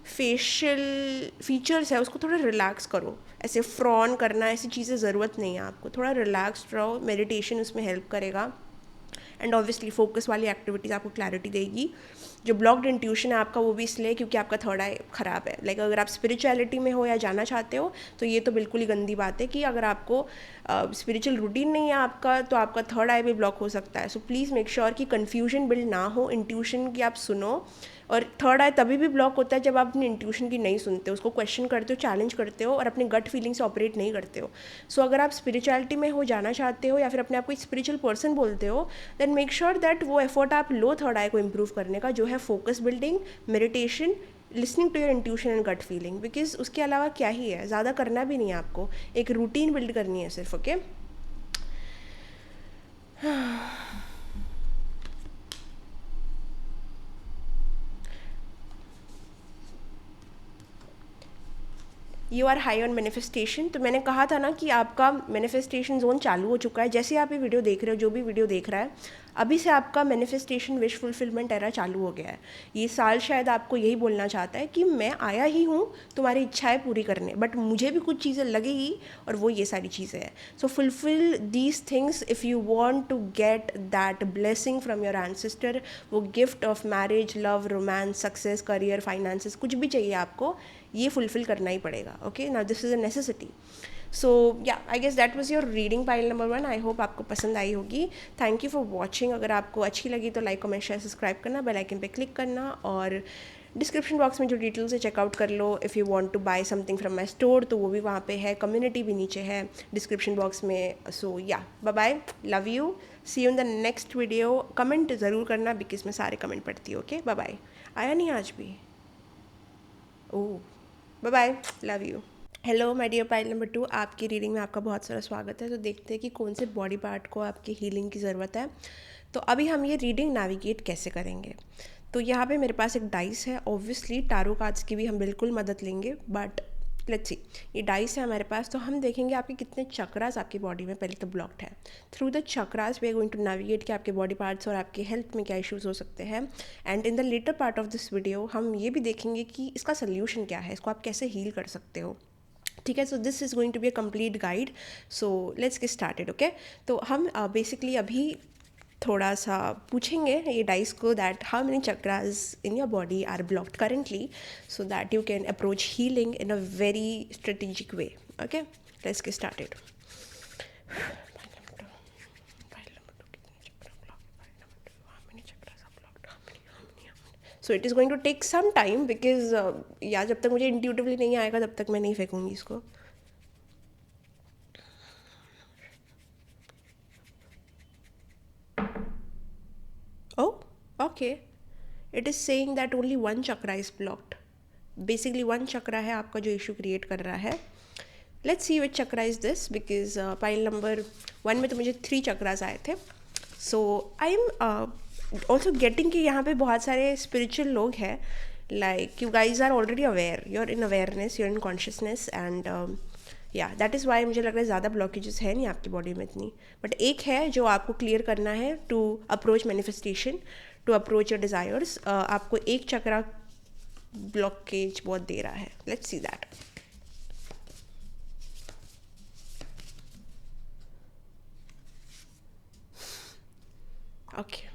[SPEAKER 1] फेशियल फीचर्स है उसको थोड़ा रिलैक्स करो, ऐसे फ्रॉन करना, ऐसी चीज़ें ज़रूरत नहीं है आपको, थोड़ा रिलैक्स रहो, मेडिटेशन उसमें हेल्प करेगा। एंड ऑब्वियसली फोकस वाली एक्टिविटीज़ आपको क्लैरिटी देगी। जो ब्लॉक्ड इंट्यूशन है आपका वो भी इसलिए क्योंकि आपका थर्ड आई ख़राब है। लाइक अगर आप स्पिरिचुअलिटी में हो या जाना चाहते हो तो ये तो बिल्कुल ही गंदी बात है कि अगर आपको स्पिरिचुअल रूटीन नहीं है आपका तो आपका थर्ड आई भी ब्लॉक हो सकता है। सो प्लीज़ मेक श्योर कि कन्फ्यूजन बिल्ड ना हो, इंट्यूशन की आप सुनो। और थर्ड आई तभी भी ब्लॉक होता है जब आप अपनी इंट्यूशन की नहीं सुनते हो, उसको क्वेश्चन करते हो, चैलेंज करते हो और अपने गट फीलिंग से ऑपरेट नहीं करते हो। सो अगर आप स्पिरिचुअलिटी में हो, जाना चाहते हो या फिर अपने आप को एक स्पिरिचुअल पर्सन बोलते हो, देन मेक श्योर दैट वो एफर्ट आप लो थर्ड आई को इम्प्रूव करने का, जो है focus building, meditation, listening to your intuition and gut feeling. Because उसके अलावा क्या ही है, ज़्यादा करना भी नहीं है आपको, एक रूटीन बिल्ड करनी है सिर्फ, okay. You are high on manifestation. तो मैंने कहा था ना कि आपका मैनिफेस्टेशन जोन चालू हो चुका है। जैसे आप ये वीडियो देख रहे हो, जो भी वीडियो देख रहा है, अभी से आपका मैनिफेस्टेशन विश फुलफिलमेंट एरा चालू हो गया है। ये साल शायद आपको यही बोलना चाहता है कि मैं आया ही हूँ तुम्हारी इच्छाएं पूरी करने, बट मुझे भी कुछ चीज़ें लगेगी और वो ये सारी चीज़ें हैं। So fulfil these things if you want to get that blessing from your ancestor. वो gift of marriage, love, romance, success, career, finances, कुछ भी चाहिए आपको, ये फुलफिल करना ही पड़ेगा, okay. Now this is a necessity. So या I guess that was your reading pile number 1। I hope आपको पसंद आई होगी। Thank you for watching. अगर आपको अच्छी लगी तो लाइक, कमेंट, शेयर, सब्सक्राइब करना, बेल आइकन पे क्लिक करना और डिस्क्रिप्शन बॉक्स में जो डिटेल्स है चेकआउट कर लो। If you want to buy something from my store तो वो भी वहाँ पे है, कम्युनिटी भी नीचे है डिस्क्रिप्शन बॉक्स में। सो या bye bye, love you, see you in the next video. Comment ज़रूर करना बिकॉज मैं सारे कमेंट पढ़ती हूँ, ओके। Bye bye. आया नहीं आज भी? Oh, bye bye, love you. Hello my dear pile number 2, आपकी रीडिंग में आपका बहुत सारा स्वागत है। तो देखते हैं कि कौन से बॉडी पार्ट को आपकी हीलिंग की ज़रूरत है। तो अभी हम ये रीडिंग नेविगेट कैसे करेंगे। तो यहाँ पे मेरे पास एक डाइस है, ऑब्वियसली टैरो कार्ड्स की भी हम बिल्कुल मदद लेंगे, बट लेट्स सी, ये डाइस है हमारे पास, तो हम देखेंगे आपके कितने चक्रास आपकी बॉडी में पहले तो ब्लॉक्ड है. Through the chakras we are going to navigate कि आपके बॉडी पार्ट्स और आपके हेल्थ में क्या इश्यूज हो सकते हैं. And in the latter part of this video हम ये भी देखेंगे कि इसका सोल्यूशन क्या है, इसको आप कैसे हील कर सकते हो. ठीक है, so this is going to be a complete guide. So let's get started. Okay, तो हम बेसिकली अभी थोड़ा सा पूछेंगे ये डाइस को that how many chakras in your body are blocked currently, so that you can approach healing in a very strategic way. Okay, let's get started. So it is going to take some time because या जब तक मुझे intuitively नहीं आएगा तब तक मैं नहीं फेंकूंगी इसको. Oh, okay. It is saying that only one chakra is blocked. Basically one chakra है आपका जो issue create कर रहा है. Let's see which chakra is this because pile number 1 में तो मुझे 3 chakras आए थे. So I'm also getting कि यहाँ पे बहुत सारे spiritual लोग हैं. Like you guys are already aware. You're in awareness, you're in consciousness and या दैट इज़ वाई मुझे लग रहा है ज़्यादा ब्लॉकेजेस है नहीं आपकी बॉडी में इतनी. बट एक है जो आपको क्लियर करना है to approach manifestation, to approach your desires. आपको एक चक्रा ब्लॉकेज बहुत दे रहा है. Let's see that. ओके,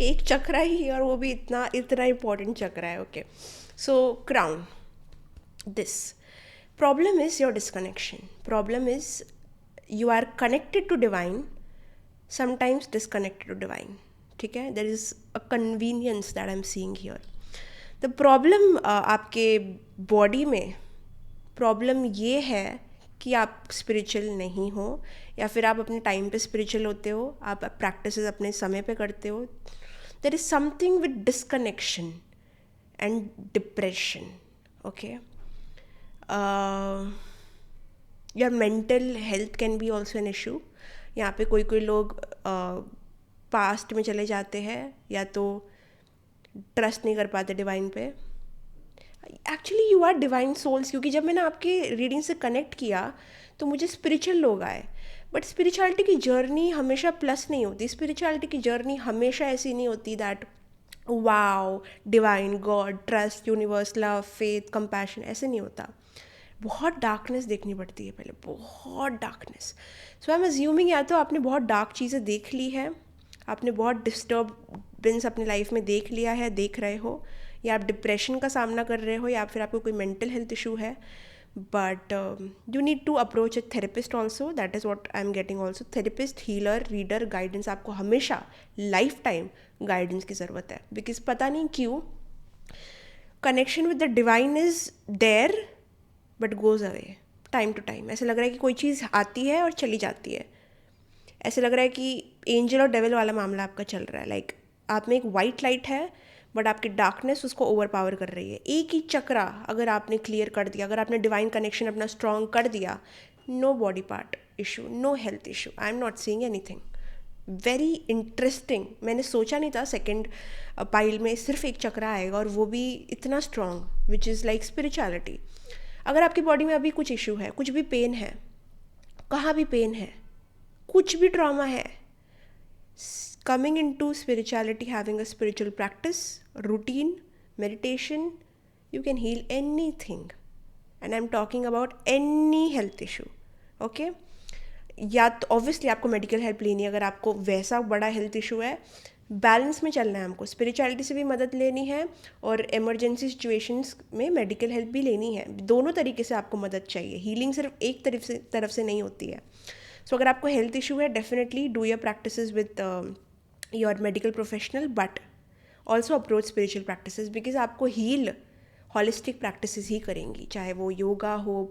[SPEAKER 1] एक चक्रा ही और वो भी इतना इतना इम्पोर्टेंट चक्रा है. Okay, so crown. This problem is your disconnection. Problem is you are connected to divine, sometimes disconnected to divine. ठीक है, there is a convenience that I am seeing here. The problem आपके body में प्रॉब्लम ये है कि आप spiritual नहीं हो या फिर आप अपने टाइम पे स्पिरिचुअल होते हो, आप प्रैक्टिस अपने समय पे करते हो. देर is something with disconnection and depression. Okay, your mental health can be also an issue. यहाँ पे कोई कोई लोग पास्ट में चले जाते हैं या तो ट्रस्ट नहीं कर पाते डिवाइन पे. Actually you are divine souls, क्योंकि जब मैंने आपके रीडिंग से कनेक्ट किया तो मुझे स्पिरिचुअल लोग आए. बट स्पिरिचुअलिटी की जर्नी हमेशा प्लस नहीं होती. स्पिरिचुअलिटी की जर्नी हमेशा ऐसी नहीं होती that wow divine God trust universe love faith compassion, ऐसे नहीं होता. बहुत डार्कनेस देखनी पड़ती है पहले, बहुत darkness. So I am assuming या तो आपने बहुत डार्क चीज़ें देख ली है, आपने बहुत डिस्टर्बेंस अपनी लाइफ में देख लिया है, देख रहे हो, या आप डिप्रेशन का सामना कर रहे हो, या फिर आपको कोई मेंटल हेल्थ इशू है. But you need to approach a therapist also. That is what I am getting also. Therapist, healer, reader, guidance, आपको हमेशा लाइफ टाइम गाइडेंस की ज़रूरत है. बिकॉज पता नहीं क्यों connection with the divine is there but goes away time to time. ऐसा लग रहा है कि कोई चीज़ आती है और चली जाती है. ऐसे लग रहा है कि एंजल और डेविल वाला मामला आपका चल रहा है. लाइक आप में एक वाइट लाइट है बट आपकी डार्कनेस उसको ओवर पावर कर रही है. एक ही चक्रा अगर आपने क्लियर कर दिया, अगर आपने डिवाइन कनेक्शन अपना स्ट्रॉन्ग कर दिया, no body part issue, no health issue. I am not seeing anything. Very interesting. मैंने सोचा नहीं था सेकेंड पाइल में सिर्फ एक चक्रा आएगा और वो भी इतना strong, which is like spirituality. अगर आपकी बॉडी में अभी कुछ इशू है, कुछ भी पेन है, कहाँ भी पेन है, कुछ भी ट्रॉमा है, coming into spirituality, having a spiritual practice, routine, meditation, you can heal anything. And I'm talking about any health issue. Okay? या तो ऑब्वियसली आपको मेडिकल हेल्प लेनी है अगर आपको वैसा बड़ा हेल्थ इशू है. बैलेंस में चलना है हमको. स्पिरिचुअलिटी से भी मदद लेनी है और इमरजेंसी सिचुएशंस में मेडिकल हेल्प भी लेनी है. दोनों तरीके से आपको मदद चाहिए. हीलिंग सिर्फ एक तरफ से नहीं होती है. सो अगर आपको हेल्थ इशू है, definitely do your practices with your medical professional, but also approach spiritual practices. Because आपको हील हॉलिस्टिक प्रैक्टिसेस ही करेंगी, चाहे वो योगा हो,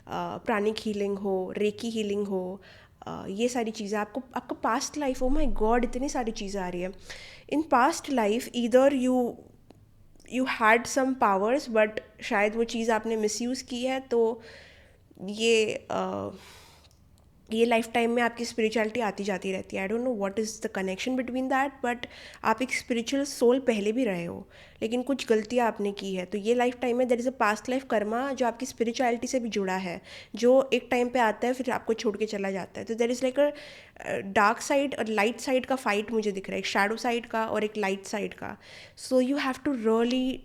[SPEAKER 1] प्राणिक हीलिंग हो, रेकी हीलिंग हो, ये सारी चीज़ें. आपका past life, oh my God इतनी सारी चीज़ें आ रही है. In past life either you had some powers but शायद वो चीज़ आपने मिसयूज़ की है, तो ये ये लाइफ टाइम में आपकी स्पिरिचुअलिटी आती जाती रहती है. I don't know what is the connection between that, but आप एक स्पिरिचुअल सोल पहले भी रहे हो, लेकिन कुछ गलतियाँ आपने की है. तो ये लाइफ टाइम में there is a past life karma जो आपकी स्पिरिचुअलिटी से भी जुड़ा है, जो एक टाइम पे आता है फिर आपको छोड़ के चला जाता है. तो there is like a dark side और लाइट साइड का फाइट मुझे दिख रहा है, एक शैडो साइड का और एक लाइट साइड का. So you have to really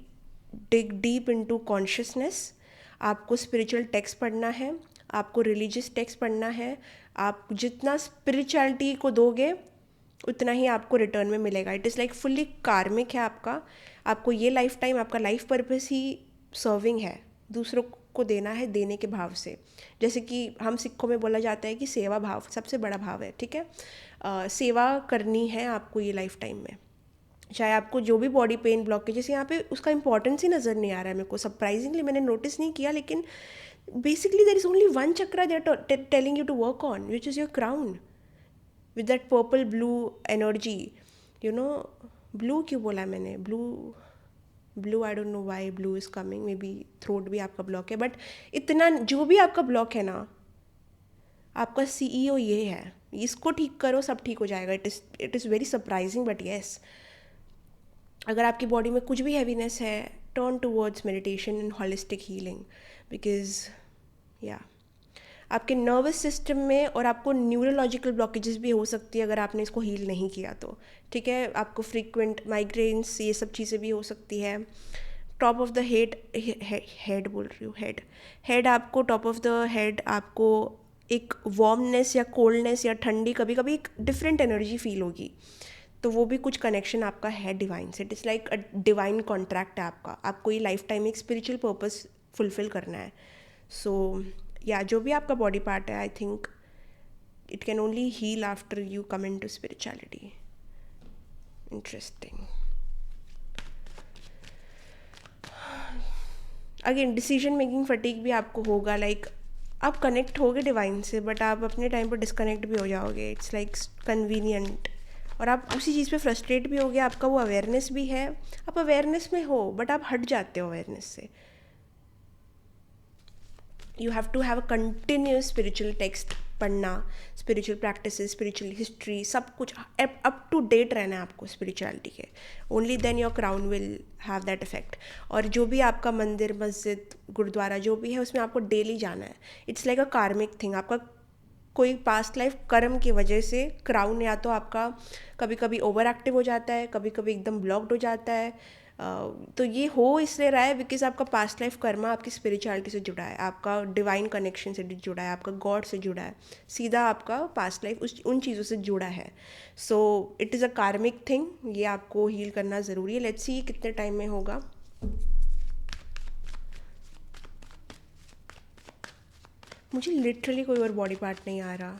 [SPEAKER 1] dig deep into consciousness. आपको स्पिरिचुअल टेक्स्ट पढ़ना है, आपको रिलीजियस टेक्स्ट पढ़ना है. आप जितना स्पिरिचुअलिटी को दोगे उतना ही आपको रिटर्न में मिलेगा. इट इज़ लाइक फुल्ली कार्मिक है आपका. आपको ये लाइफ टाइम, आपका लाइफ पर्पस ही सर्विंग है, दूसरों को देना है, देने के भाव से. जैसे कि हम सिखों में बोला जाता है कि सेवा भाव सबसे बड़ा भाव है. ठीक है, सेवा करनी है आपको ये लाइफ टाइम में. चाहे आपको जो भी बॉडी पेन ब्लॉकेजेस, यहाँ पे उसका इंपॉर्टेंस ही नज़र नहीं आ रहा है मेरे को. सरप्राइजिंगली मैंने नोटिस नहीं किया, लेकिन basically there is only one chakra they're telling you to work on, which is your crown, with that purple blue energy, you know. blue क्यों बोला मैंने? blue I don't know why blue is coming, maybe throat भी आपका block है. But इतना जो भी आपका ब्लॉक है ना, आपका सीईओ ये है, इसको ठीक करो सब ठीक हो जाएगा. It is very surprising but yes. अगर आपकी बॉडी में कुछ भी हैवीनेस है, turn towards meditation and holistic healing. Because या आपके नर्वस सिस्टम में और आपको न्यूरोलॉजिकल ब्लॉकेजेस भी हो सकती है अगर आपने इसको हील नहीं किया तो. ठीक है, आपको फ्रीक्वेंट माइग्रेन्स, ये सब चीज़ें भी हो सकती है. टॉप ऑफ द हेड बोल रही हूँ, हेड आपको टॉप ऑफ द हेड आपको एक वार्मनेस या कोल्डनेस या ठंडी, कभी कभी एक डिफरेंट एनर्जी फील होगी. तो वो भी कुछ कनेक्शन आपका है डिवाइन से. It is like a divine contract है आपका. आपको ये लाइफ टाइम एक स्पिरिचुअल पर्पस फुलफिल करना है. सो या जो भी आपका बॉडी पार्ट है, I think it can only heal after you come in to spirituality. Interesting. Again decision making fatigue भी आपको होगा. लाइक आप कनेक्ट होगे डिवाइन से, बट आप अपने टाइम पर डिस्कनेक्ट भी हो जाओगे. It's like convenient. और आप उसी चीज़ पे फ्रस्ट्रेट भी होगे. आपका वो अवेयरनेस भी है, आप अवेयरनेस में हो, बट आप हट जाते हो अवेयरनेस से. You have to have a continuous spiritual text पढ़ना, स्पिरिचुअल प्रैक्टिसेस, स्पिरिचुअल हिस्ट्री, सब कुछ अप टू डेट रहना है आपको स्पिरिचुअलिटी के. Only then your crown will have that effect. और जो भी आपका मंदिर, मस्जिद, गुरुद्वारा जो भी है, उसमें आपको डेली जाना है. इट्स लाइक अ कार्मिक थिंग. आपका कोई पास्ट लाइफ कर्म की वजह से क्राउन या तो आपका कभी कभी ओवर एक्टिव हो जाता है, कभी कभी एकदम ब्लॉक्ड हो जाता है. तो ये हो इसलिए रहा है बिकॉज आपका पास्ट लाइफ कर्मा आपकी स्पिरिचुअलिटी से जुड़ा है, आपका डिवाइन कनेक्शन से जुड़ा है, आपका गॉड से जुड़ा है. सीधा आपका पास्ट लाइफ उन चीज़ों से जुड़ा है. सो इट इज़ अ कार्मिक थिंग. ये आपको हील करना ज़रूरी है. लेट्स सी कितने टाइम में होगा. मुझे लिटरली कोई और बॉडी पार्ट नहीं आ रहा.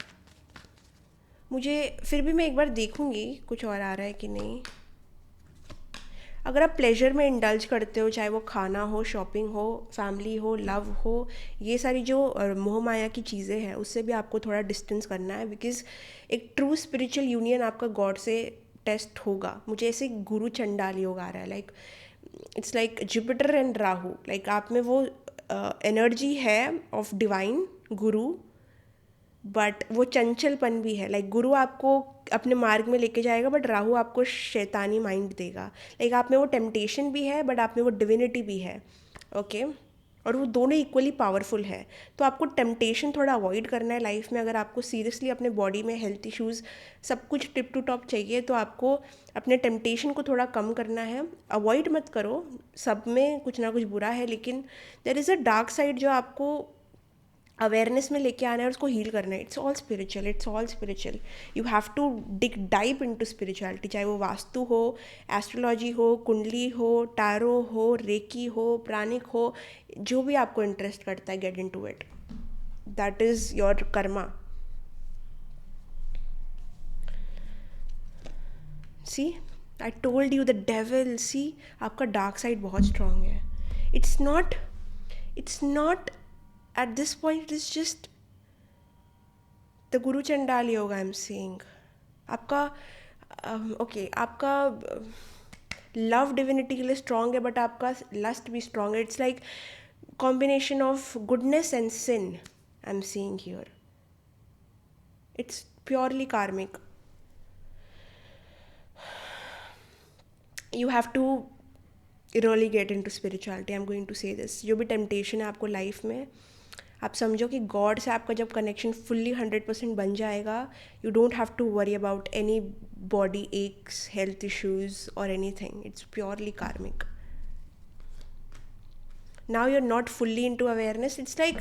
[SPEAKER 1] मुझे फिर भी मैं एक बार देखूंगी कुछ और आ रहा है कि नहीं. अगर आप प्लेजर में इंडल्ज करते हो, चाहे वो खाना हो, शॉपिंग हो, फैमिली हो, लव हो, ये सारी जो मोह माया की चीज़ें हैं, उससे भी आपको थोड़ा डिस्टेंस करना है. बिकॉज एक ट्रू स्पिरिचुअल यूनियन आपका गॉड से टेस्ट होगा. मुझे ऐसे गुरु चंडाल योग आ रहा है. Like it's like Jupiter and Rahu. Like आप में वो एनर्जी है ऑफ डिवाइन गुरु, बट वो चंचलपन भी है. लाइक गुरु आपको अपने मार्ग में लेके जाएगा, बट राहु आपको शैतानी माइंड देगा. लाइक आप में वो टेम्पटेशन भी है, बट आप में वो डिविनिटी भी है. ओके, और वो दोनों इक्वली पावरफुल है. तो आपको टेम्पटेशन थोड़ा अवॉइड करना है लाइफ में. अगर आपको सीरियसली अपने बॉडी में हेल्थ इश्यूज़ सब कुछ टिप टू टॉप चाहिए, तो आपको अपने टेम्पटेशन को थोड़ा कम करना है. अवॉइड मत करो, सब में कुछ ना कुछ बुरा है, लेकिन there is a dark side जो आपको अवेयरनेस में लेके आना है और उसको हील करना है. It's all spiritual, it's all spiritual. You have to dig deep into spirituality. चाहे वो वास्तु हो, एस्ट्रोलॉजी हो, कुंडली हो, टारो हो, रेकी हो, प्राणिक हो, जो भी आपको इंटरेस्ट करता है, get into it. That is your karma. See, I told you the devil. See, आपका डार्क साइड बहुत स्ट्रांग है. It's not at this point, it is just the Guru Chandal Yoga I'm seeing. आपका okay, आपका love divinity के लिए strong है, but आपका lust भी स्ट्रॉन्ग है. It's like combination of goodness and sin. I am seeing here. It's purely karmic. You have to really get in to spirituality. I am going to say this. जो भी temptation है आपको life में, आप समझो कि God से आपका जब कनेक्शन फुल्ली 100% बन जाएगा, you don't have to worry about any body aches, health issues और anything. It's purely karmic. Now you are not fully into awareness. It's like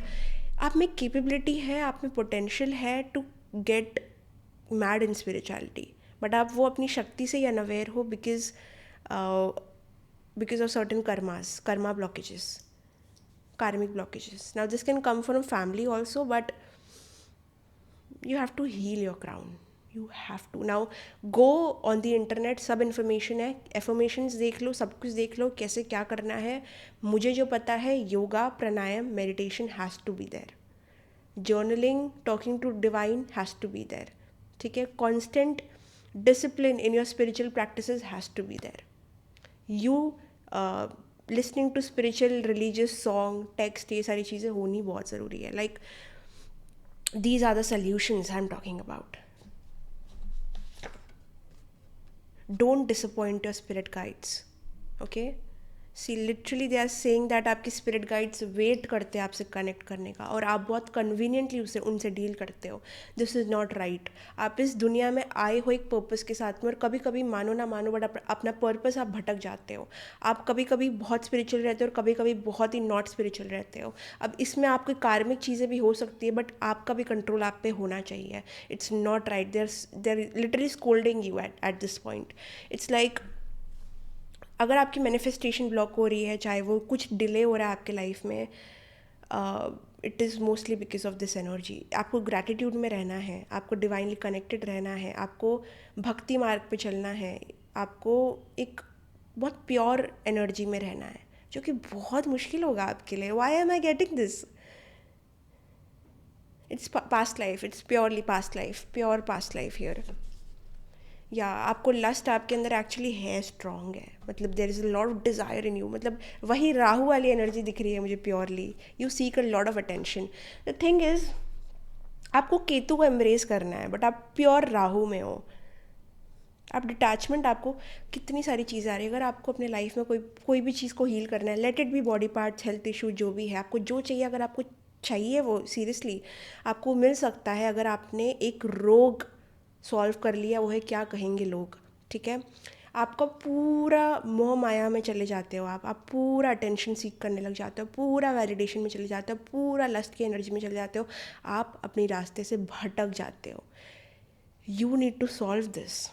[SPEAKER 1] आप में कैपेबिलिटी है, आप में पोटेंशियल है to get mad in spirituality, but आप वो अपनी शक्ति से ही अनअवेयर हो because of certain karma blockages, karmic blockages. Now this can come from family also, but you have to heal your crown. You have to. Now go on the internet, सब information है, affirmations देख लो, सब कुछ देख लो कैसे क्या करना है. मुझे जो पता है, योगा, प्राणायाम, meditation has to be there. Journaling, talking to divine has to be there. ठीक है. Constant discipline in your spiritual practices has to be there. You listening to spiritual religious song, text, ये सारी चीज़ें होनी बहुत ज़रूरी है. Like these are the solutions I'm talking about. Don't disappoint your spirit guides. Okay? See literally they are saying that आपकी spirit guides wait करते हैं आपसे कनेक्ट करने का, और आप बहुत कन्वीनियंटली उनसे डील करते हो. This is not right. आप इस दुनिया में आए हो एक पर्पस के साथ में, और कभी कभी मानो ना मानो बट अपना पर्पस आप भटक जाते हो. आप कभी कभी बहुत स्पिरिचुअल रहते हो और कभी कभी बहुत ही नॉट स्पिरिचुअल रहते हो. अब इसमें आपकी कार्मिक चीज़ें भी हो सकती है, बट आपका भी कंट्रोल आप पे होना चाहिए. It's not right. They are literally scolding you at this point. It's like अगर आपकी मैनिफेस्टेशन ब्लॉक हो रही है, चाहे वो कुछ डिले हो रहा है आपके लाइफ में, it is mostly because of this energy. आपको ग्रैटिट्यूड में रहना है, आपको डिवाइनली कनेक्टेड रहना है, आपको भक्ति मार्ग पे चलना है, आपको एक बहुत प्योर एनर्जी में रहना है, जो कि बहुत मुश्किल होगा आपके लिए. Why am I getting this? It's past life. It's purely past life, pure past life here. या आपको लस्ट आपके अंदर एक्चुअली है, स्ट्रॉन्ग है. मतलब there is a lot of desire in you. मतलब वही राहु वाली एनर्जी दिख रही है मुझे प्योरली. You seek a lot of attention. The thing is, आपको केतु को एम्ब्रेस करना है, बट आप प्योर राहु में हो. आप डिटैचमेंट, आपको कितनी सारी चीज़ें आ रही है. अगर आपको अपने लाइफ में कोई भी चीज़ को हील करना है, let it be body parts, health issue, जो भी है, आपको जो चाहिए, अगर आपको चाहिए वो सीरियसली आपको मिल सकता है. अगर आपने एक रोग सॉल्व कर लिया, वो है क्या कहेंगे लोग. ठीक है. आपका पूरा मोह माया में चले जाते हो आप पूरा अटेंशन सीख करने लग जाते हो, पूरा वैलिडेशन में चले जाते हो, पूरा लस्ट की एनर्जी में चले जाते हो. आप अपने रास्ते से भटक जाते हो. You need to solve this.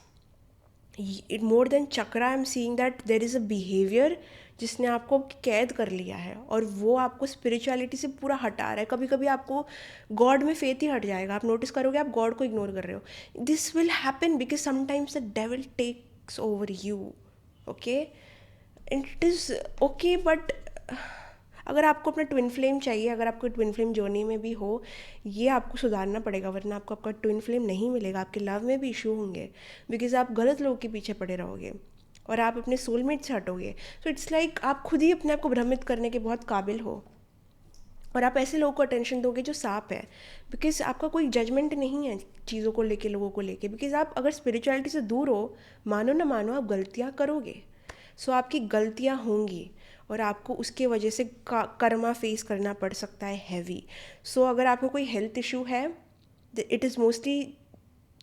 [SPEAKER 1] It more than chakra, I am seeing that there is a behaviour जिसने आपको कैद कर लिया है, और वो आपको स्पिरिचुअलिटी से पूरा हटा रहा है. कभी कभी आपको गॉड में फेथ ही हट जाएगा. आप नोटिस करोगे आप गॉड को इग्नोर कर रहे हो. This will happen because sometimes the devil takes over you. Okay, it is okay. But अगर आपको अपना ट्विन फ्लेम चाहिए, अगर आपको ट्विन फ्लेम जर्नी में भी हो, ये आपको सुधारना पड़ेगा, वरना आपको आपका ट्विन फ्लेम नहीं मिलेगा. आपके लव में भी इशू होंगे बिकॉज आप गलत लोगों के पीछे पड़े रहोगे और आप अपने सोलमेट से हटोगे. सो इट्स लाइक आप खुद ही अपने आप को भ्रमित करने के बहुत काबिल हो, और आप ऐसे लोगों को अटेंशन दोगे जो सांप है, बिकॉज आपका कोई जजमेंट नहीं है चीज़ों को लेके, लोगों को लेके. बिकॉज आप अगर स्पिरिचुअलिटी से दूर हो, मानो ना मानो, आप गलतियाँ करोगे. सो आपकी गलतियाँ होंगी और आपको उसके वजह से कर्मा फेस करना पड़ सकता है हैवी. सो अगर आपको कोई हेल्थ इशू है, इट इज़ मोस्टली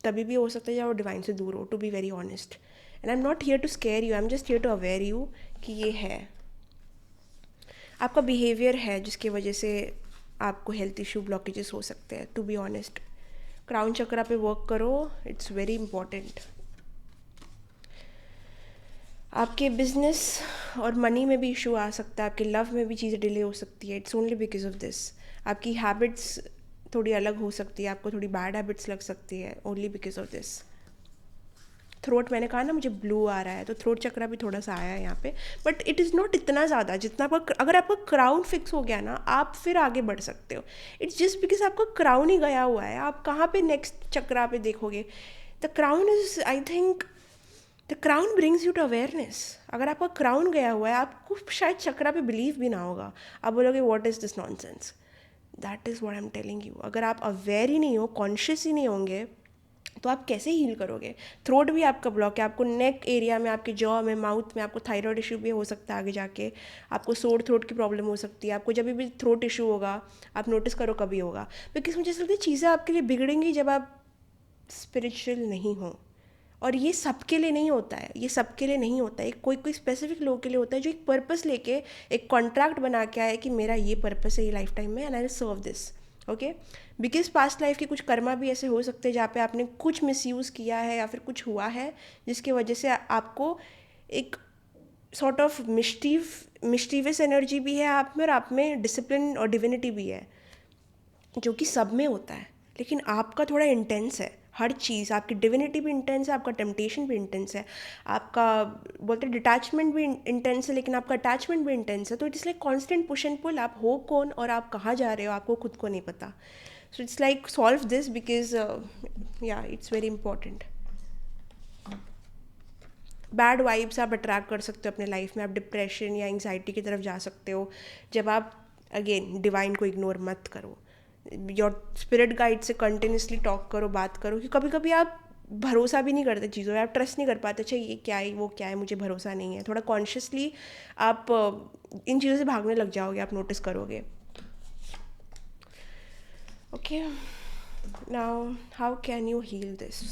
[SPEAKER 1] तभी भी हो सकता है जब आप डिवाइन से दूर हो, to be very honest. And I am not here to scare you, I am just here to aware you कि ये है आपका बिहेवियर है जिसकी वजह से आपको हेल्थ इशू, ब्लॉकेजेस हो सकते हैं. टू बी ऑनेस्ट, क्राउन चक्रा पे वर्क करो. It's very important. आपके बिजनेस और मनी में भी इशू आ सकता है, आपके लव में भी चीज़ें डिले हो सकती है. It's only because of this. आपकी हैबिट्स थोड़ी अलग हो सकती है, आपको थोड़ी बैड हैबिट्स लग सकती है, only because of this. Throat, मैंने कहा ना मुझे ब्लू आ रहा है, तो थ्रोट चक्रा भी थोड़ा सा आया है यहाँ पे. बट इट इज़ नॉट इतना ज़्यादा जितना आपका, अगर आपका क्राउन फिक्स हो गया ना, आप फिर आगे बढ़ सकते हो. इट्स जस्ट बिकॉज आपका क्राउन ही गया हुआ है. आप कहाँ पे नेक्स्ट चक्रा पे देखोगे? The crown is, I think the crown brings you to awareness. अगर आपका क्राउन गया हुआ है, आपको शायद चक्रा पे बिलीव भी ना होगा. आप बोलोगे what is this nonsense. That is what I am telling you. अगर आप अवेयर ही नहीं हो, कॉन्शियस ही नहीं होंगे, तो आप कैसे हील करोगे? थ्रोट भी आपका ब्लॉक है, आपको नेक एरिया में, आपके जॉ में, माउथ में आपको थायराइड इशू भी हो सकता है आगे जाके, आपको सोर थ्रोट की प्रॉब्लम हो सकती है, आपको जब भी थ्रोट इशू होगा आप नोटिस करो कभी होगा, बिकॉज मुझे ऐसा लगता है चीज़ें आपके लिए बिगड़ेंगी जब आप स्पिरिचुअल नहीं हो। और ये सबके लिए नहीं होता है, ये सबके लिए नहीं होता है, कोई कोई स्पेसिफिक लोगों के लिए होता है जो एक पर्पस लेके एक कॉन्ट्रैक्ट बना के आया कि मेरा ये पर्पस है ये लाइफ टाइम में, and I will serve this. Okay, because past life के कुछ कर्मा भी ऐसे हो सकते हैं जहाँ पे आपने कुछ मिसयूज़ किया है या फिर कुछ हुआ है जिसकी वजह से आपको एक सॉर्ट ऑफ मिस्टीवियस एनर्जी भी है आप में, और आप में डिसिप्लिन और डिविनिटी भी है, जो कि सब में होता है, लेकिन आपका थोड़ा इंटेंस है। हर चीज़, आपकी डिविनिटी भी इंटेंस है, आपका टेम्पटेशन भी इंटेंस है, आपका बोलते हैं डिटैचमेंट भी इंटेंस है, लेकिन आपका अटैचमेंट भी इंटेंस है। तो it's like constant push and pull, आप हो कौन और आप कहाँ जा रहे हो आपको खुद को नहीं पता। So it's like solve this, because या it's very important. Bad vibes आप अट्रैक्ट कर सकते हो अपने लाइफ में, आप डिप्रेशन या एंग्जाइटी की तरफ जा सकते हो जब आप, अगेन, डिवाइन को इग्नोर मत करो, योर स्पिरिट गाइड से कंटिन्यूसली टॉक करो, बात करो, कि कभी कभी आप भरोसा भी नहीं करते चीज़ों पे, आप ट्रस्ट नहीं कर पाते, अच्छा ये क्या है वो क्या है, मुझे भरोसा नहीं है। थोड़ा कॉन्शियसली आप इन चीज़ों से भागने लग जाओगे, आप नोटिस करोगे। Okay, now how can you heal this?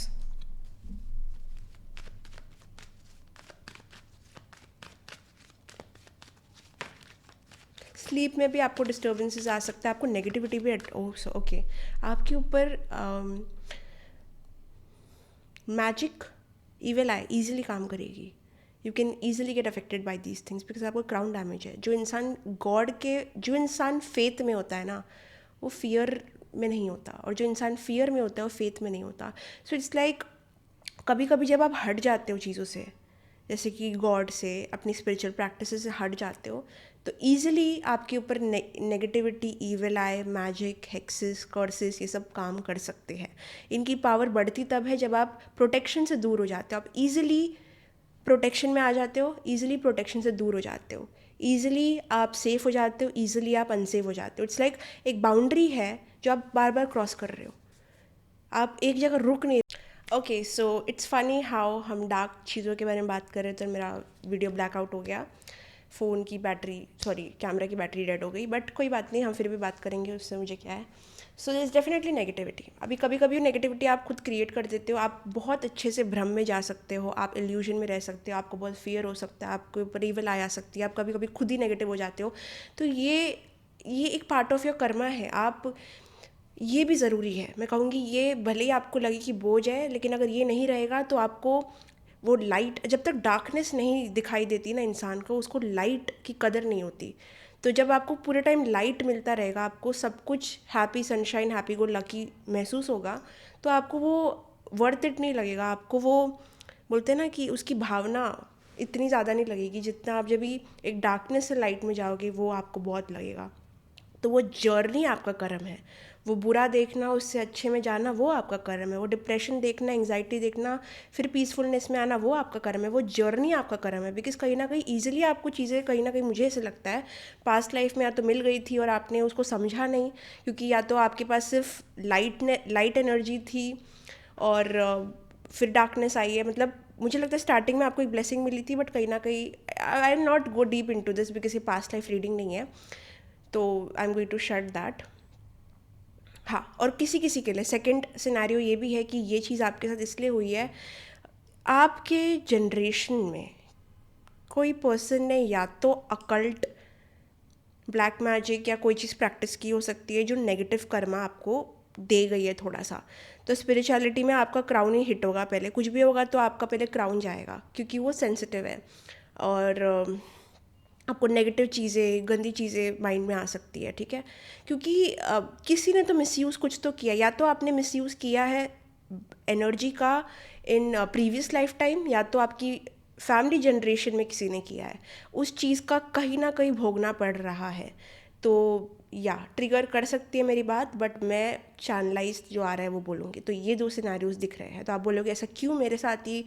[SPEAKER 1] Sleep में भी आपको डिस्टर्बेंसेस आ सकता है, आपको नेगेटिविटी भी ओके, आपके ऊपर मैजिक इविल आई ईजिली काम करेगी। You can easily get affected by these things, because आपको क्राउन डैमेज है। जो इंसान फेथ में होता है ना, वो फियर में नहीं होता, और जो इंसान फियर में होता है वो फेथ में नहीं होता। सो इट्स लाइक कभी कभी जब आप हट जाते हो चीज़ों से, जैसे कि गॉड से, अपनी स्पिरिचुअल प्रैक्टिस से हट जाते हो, तो ईजिली आपके ऊपर negativity, evil eye, magic, hexes, curses, ये सब काम कर सकते हैं। इनकी पावर बढ़ती तब है जब आप प्रोटेक्शन से दूर हो जाते हो। आप ईजिली प्रोटेक्शन में आ जाते हो, ईजिली प्रोटेक्शन से दूर हो जाते हो, ईजिली आप सेफ हो जाते हो, ईजिली आप अनसेफ हो जाते हो। इट्स लाइक एक बाउंड्री है जो आप बार बार क्रॉस कर रहे हो, आप एक जगह रुक नहीं। Okay, so it's funny how हम डार्क चीज़ों के बारे में बात कर रहे थे, तो मेरा वीडियो ब्लैकआउट हो गया, फ़ोन की बैटरी, सॉरी कैमरा की बैटरी डेड हो गई, बट कोई बात नहीं, हम फिर भी बात करेंगे, उससे मुझे क्या है। So this definitely negativity. अभी कभी कभी नेगेटिविटी आप खुद क्रिएट कर देते हो, आप बहुत अच्छे से भ्रम में जा सकते हो, आप इल्यूजन में रह सकते हो, आपको बहुत फियर हो सकता है, आपके ऊपर ईविल आ सकती है, आप कभी कभी खुद ही नेगेटिव हो जाते हो। तो ये एक पार्ट ऑफ योर कर्मा है। आप, ये भी ज़रूरी है, मैं कहूँगी ये भले ही आपको लगे कि बोझ है, लेकिन अगर ये नहीं रहेगा तो आपको वो लाइट, जब तक डार्कनेस नहीं दिखाई देती ना इंसान को, उसको लाइट की कदर नहीं होती। तो जब आपको पूरे टाइम लाइट मिलता रहेगा, आपको सब कुछ happy sunshine, happy go lucky महसूस होगा, तो आपको वो वर्थ इट नहीं लगेगा, आपको वो बोलते हैं ना कि उसकी भावना इतनी ज़्यादा नहीं लगेगी जितना आप जब भी एक डार्कनेस से लाइट में जाओगे, वो आपको बहुत लगेगा। तो वो जर्नी आपका कर्म है, वो बुरा देखना, उससे अच्छे में जाना, वो आपका कर्म है। वो डिप्रेशन देखना, एंग्जाइटी देखना, फिर पीसफुलनेस में आना, वो आपका कर्म है। वो जर्नी आपका कर्म है, बिकॉज कहीं ना कहीं ईजिली आपको चीज़ें, कहीं ना कहीं मुझे ऐसे लगता है, पास्ट लाइफ में या तो मिल गई थी और आपने उसको समझा नहीं, क्योंकि या तो आपके पास सिर्फ लाइट एनर्जी थी और फिर डार्कनेस आई है। मतलब मुझे लगता है स्टार्टिंग में आपको एक ब्लेसिंग मिली थी, बट कहीं ना कहीं, I am not go deep into this because ये पास्ट लाइफ रीडिंग नहीं है, तो I am going to shut that. हाँ, और किसी किसी के लिए सेकंड सिनेरियो ये भी है कि ये चीज़ आपके साथ इसलिए हुई है, आपके जनरेशन में कोई पर्सन ने या तो अकल्ट, ब्लैक मैजिक या कोई चीज़ प्रैक्टिस की हो सकती है जो नेगेटिव कर्मा आपको दे गई है थोड़ा सा। तो स्पिरिचुअलिटी में आपका क्राउन ही हिट होगा, पहले कुछ भी होगा तो आपका पहले क्राउन जाएगा, क्योंकि वो सेंसिटिव है, और आपको नेगेटिव चीज़ें, गंदी चीज़ें माइंड में आ सकती है, ठीक है। क्योंकि किसी ने तो मिसयूज़ कुछ तो किया, या तो आपने मिसयूज़ किया है एनर्जी का इन प्रीवियस लाइफ टाइम, या तो आपकी फैमिली जनरेशन में किसी ने किया है, उस चीज़ का कहीं ना कहीं भोगना पड़ रहा है। तो या ट्रिगर कर सकती है मेरी बात, बट मैं चैनलाइज जो आ रहा है वो बोलूँगी। तो ये दो सिनेरियोज दिख रहे हैं, तो आप बोलोगे ऐसा क्यों मेरे साथ ही,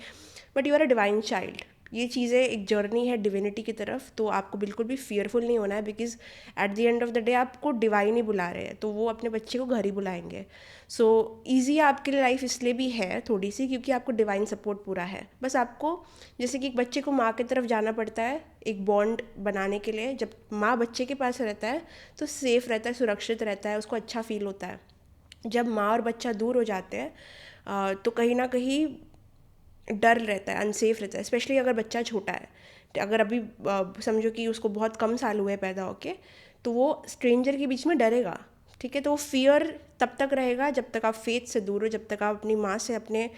[SPEAKER 1] but you are a divine child, ये चीज़ें एक जर्नी है डिविनिटी की तरफ, तो आपको बिल्कुल भी फियरफुल नहीं होना है, because at the end of the day आपको डिवाइन ही बुला रहे हैं, तो वो अपने बच्चे को घर ही बुलाएंगे। सो ईजी आपके लिए लाइफ इसलिए भी है थोड़ी सी, क्योंकि आपको डिवाइन सपोर्ट पूरा है। बस आपको जैसे कि एक बच्चे को माँ की तरफ जाना पड़ता है एक बॉन्ड बनाने के लिए, जब माँ बच्चे के पास रहता है तो सेफ़ रहता है, सुरक्षित रहता है, उसको अच्छा फील होता है। जब माँ और बच्चा दूर हो जाते हैं तो कहीं ना कहीं डर रहता है, अनसेफ रहता है, स्पेशली अगर बच्चा छोटा है। अगर अभी समझो कि उसको बहुत कम साल हुए पैदा होके, तो वो स्ट्रेंजर के बीच में डरेगा, ठीक है। तो वो फियर तब तक रहेगा जब तक आप फेथ से दूर हो, जब तक आप अपनी माँ से, अपने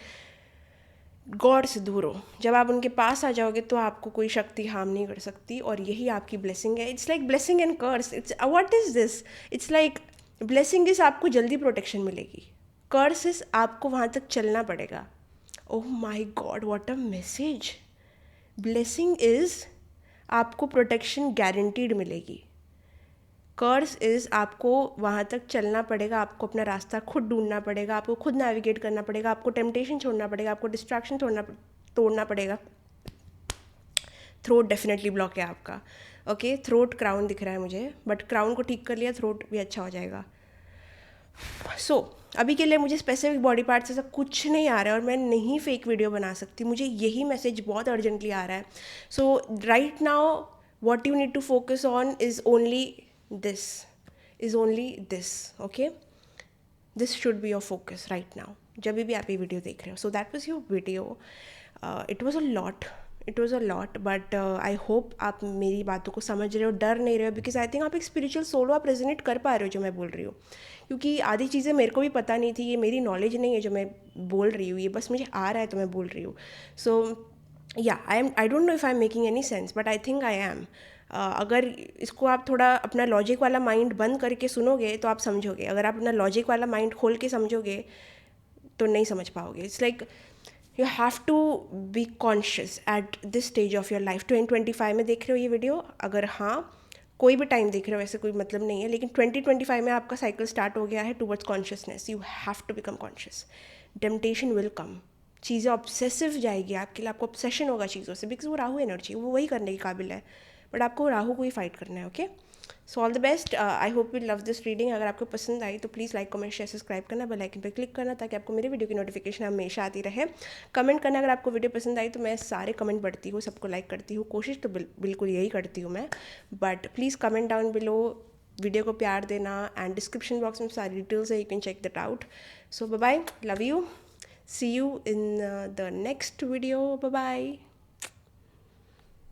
[SPEAKER 1] गॉड से दूर हो। जब आप उनके पास आ जाओगे तो आपको कोई शक्ति हार्म नहीं कर सकती, और यही आपकी ब्लेसिंग है। It's like blessing and curse, it's what is this, it's like blessing is आपको जल्दी प्रोटेक्शन मिलेगी, कर्स इज आपको वहाँ तक चलना पड़ेगा। Oh my god, what a message. Blessing is आपको प्रोटेक्शन गारंटीड मिलेगी, कर्स इज़ आपको वहाँ तक चलना पड़ेगा, आपको अपना रास्ता खुद ढूंढना पड़ेगा, आपको खुद नेविगेट करना पड़ेगा, आपको टेम्पटेशन छोड़ना पड़ेगा, आपको डिस्ट्रैक्शन तोड़ना पड़ेगा। थ्रोट डेफिनेटली ब्लॉक है आपका, ओके। थ्रोट क्राउन दिख रहा है मुझे, बट क्राउन को ठीक कर लिया, थ्रोट भी अच्छा हो जाएगा। सो अभी के लिए मुझे स्पेसिफिक बॉडी पार्ट से सब कुछ नहीं आ रहा है, और मैं नहीं फेक वीडियो बना सकती, मुझे यही मैसेज बहुत अर्जेंटली आ रहा है। So right now what you need to focus on is only this, okay. This should be your focus right now, जब भी आप ये वीडियो देख रहे हो। So that was your video, it was a lot, but I hope आप मेरी बातों को समझ रहे हो, डर नहीं रहे हो, बिकॉज आई थिंक आप एक स्पिरिचुअल सोलो, आप रेजोनेट कर पा रहे हो जो मैं बोल रही हूँ। क्योंकि आधी चीज़ें मेरे को भी पता नहीं थी, ये मेरी नॉलेज नहीं है जो मैं बोल रही हूँ, ये बस मुझे आ रहा है तो मैं बोल रही हूँ। सो या I don't know if I am making any sense, but I think I am. अगर इसको आप थोड़ा अपना लॉजिक वाला माइंड बंद करके सुनोगे तो आप समझोगे, अगर आप अपना लॉजिक वाला माइंड खोल के समझोगे तो नहीं समझ पाओगे। It's like you have to be conscious at this stage of your life. 2025 में देख रहे हो ये वीडियो, अगर हाँ कोई भी टाइम देख रहे हो, ऐसे कोई मतलब नहीं है, लेकिन 2025 में आपका साइकिल स्टार्ट हो गया है towards consciousness. You have to become conscious, temptation will come, चीज़ें ऑब्सेसिव जाएगी आपके लिए, आपको ऑब्सेशन होगा चीज़ों से, बिकॉज वो राहु एनर्जी, वो वही करने के काबिल है, बट आपको राहु को ही फाइट करना है, okay. So all the best, I hope you love this reading. अगर आपको पसंद आई तो please like, comment, share, subscribe करना, बेल आइकन पर क्लिक करना, ताकि आपको मेरे वीडियो की नोटिफिकेशन हमेशा आती रहे। कमेंट करना, अगर आपको वीडियो पसंद आई तो मैं सारे कमेंट पढ़ती हूँ, सबको लाइक करती हूँ, कोशिश तो बिल्कुल यही करती हूँ मैं, but please comment down below, video को प्यार देना, एंड डिस्क्रिप्शन बॉक्स में सारी डिटेल्स है, you can check that out. So bye bye, love you, see you in the next video, bye bye.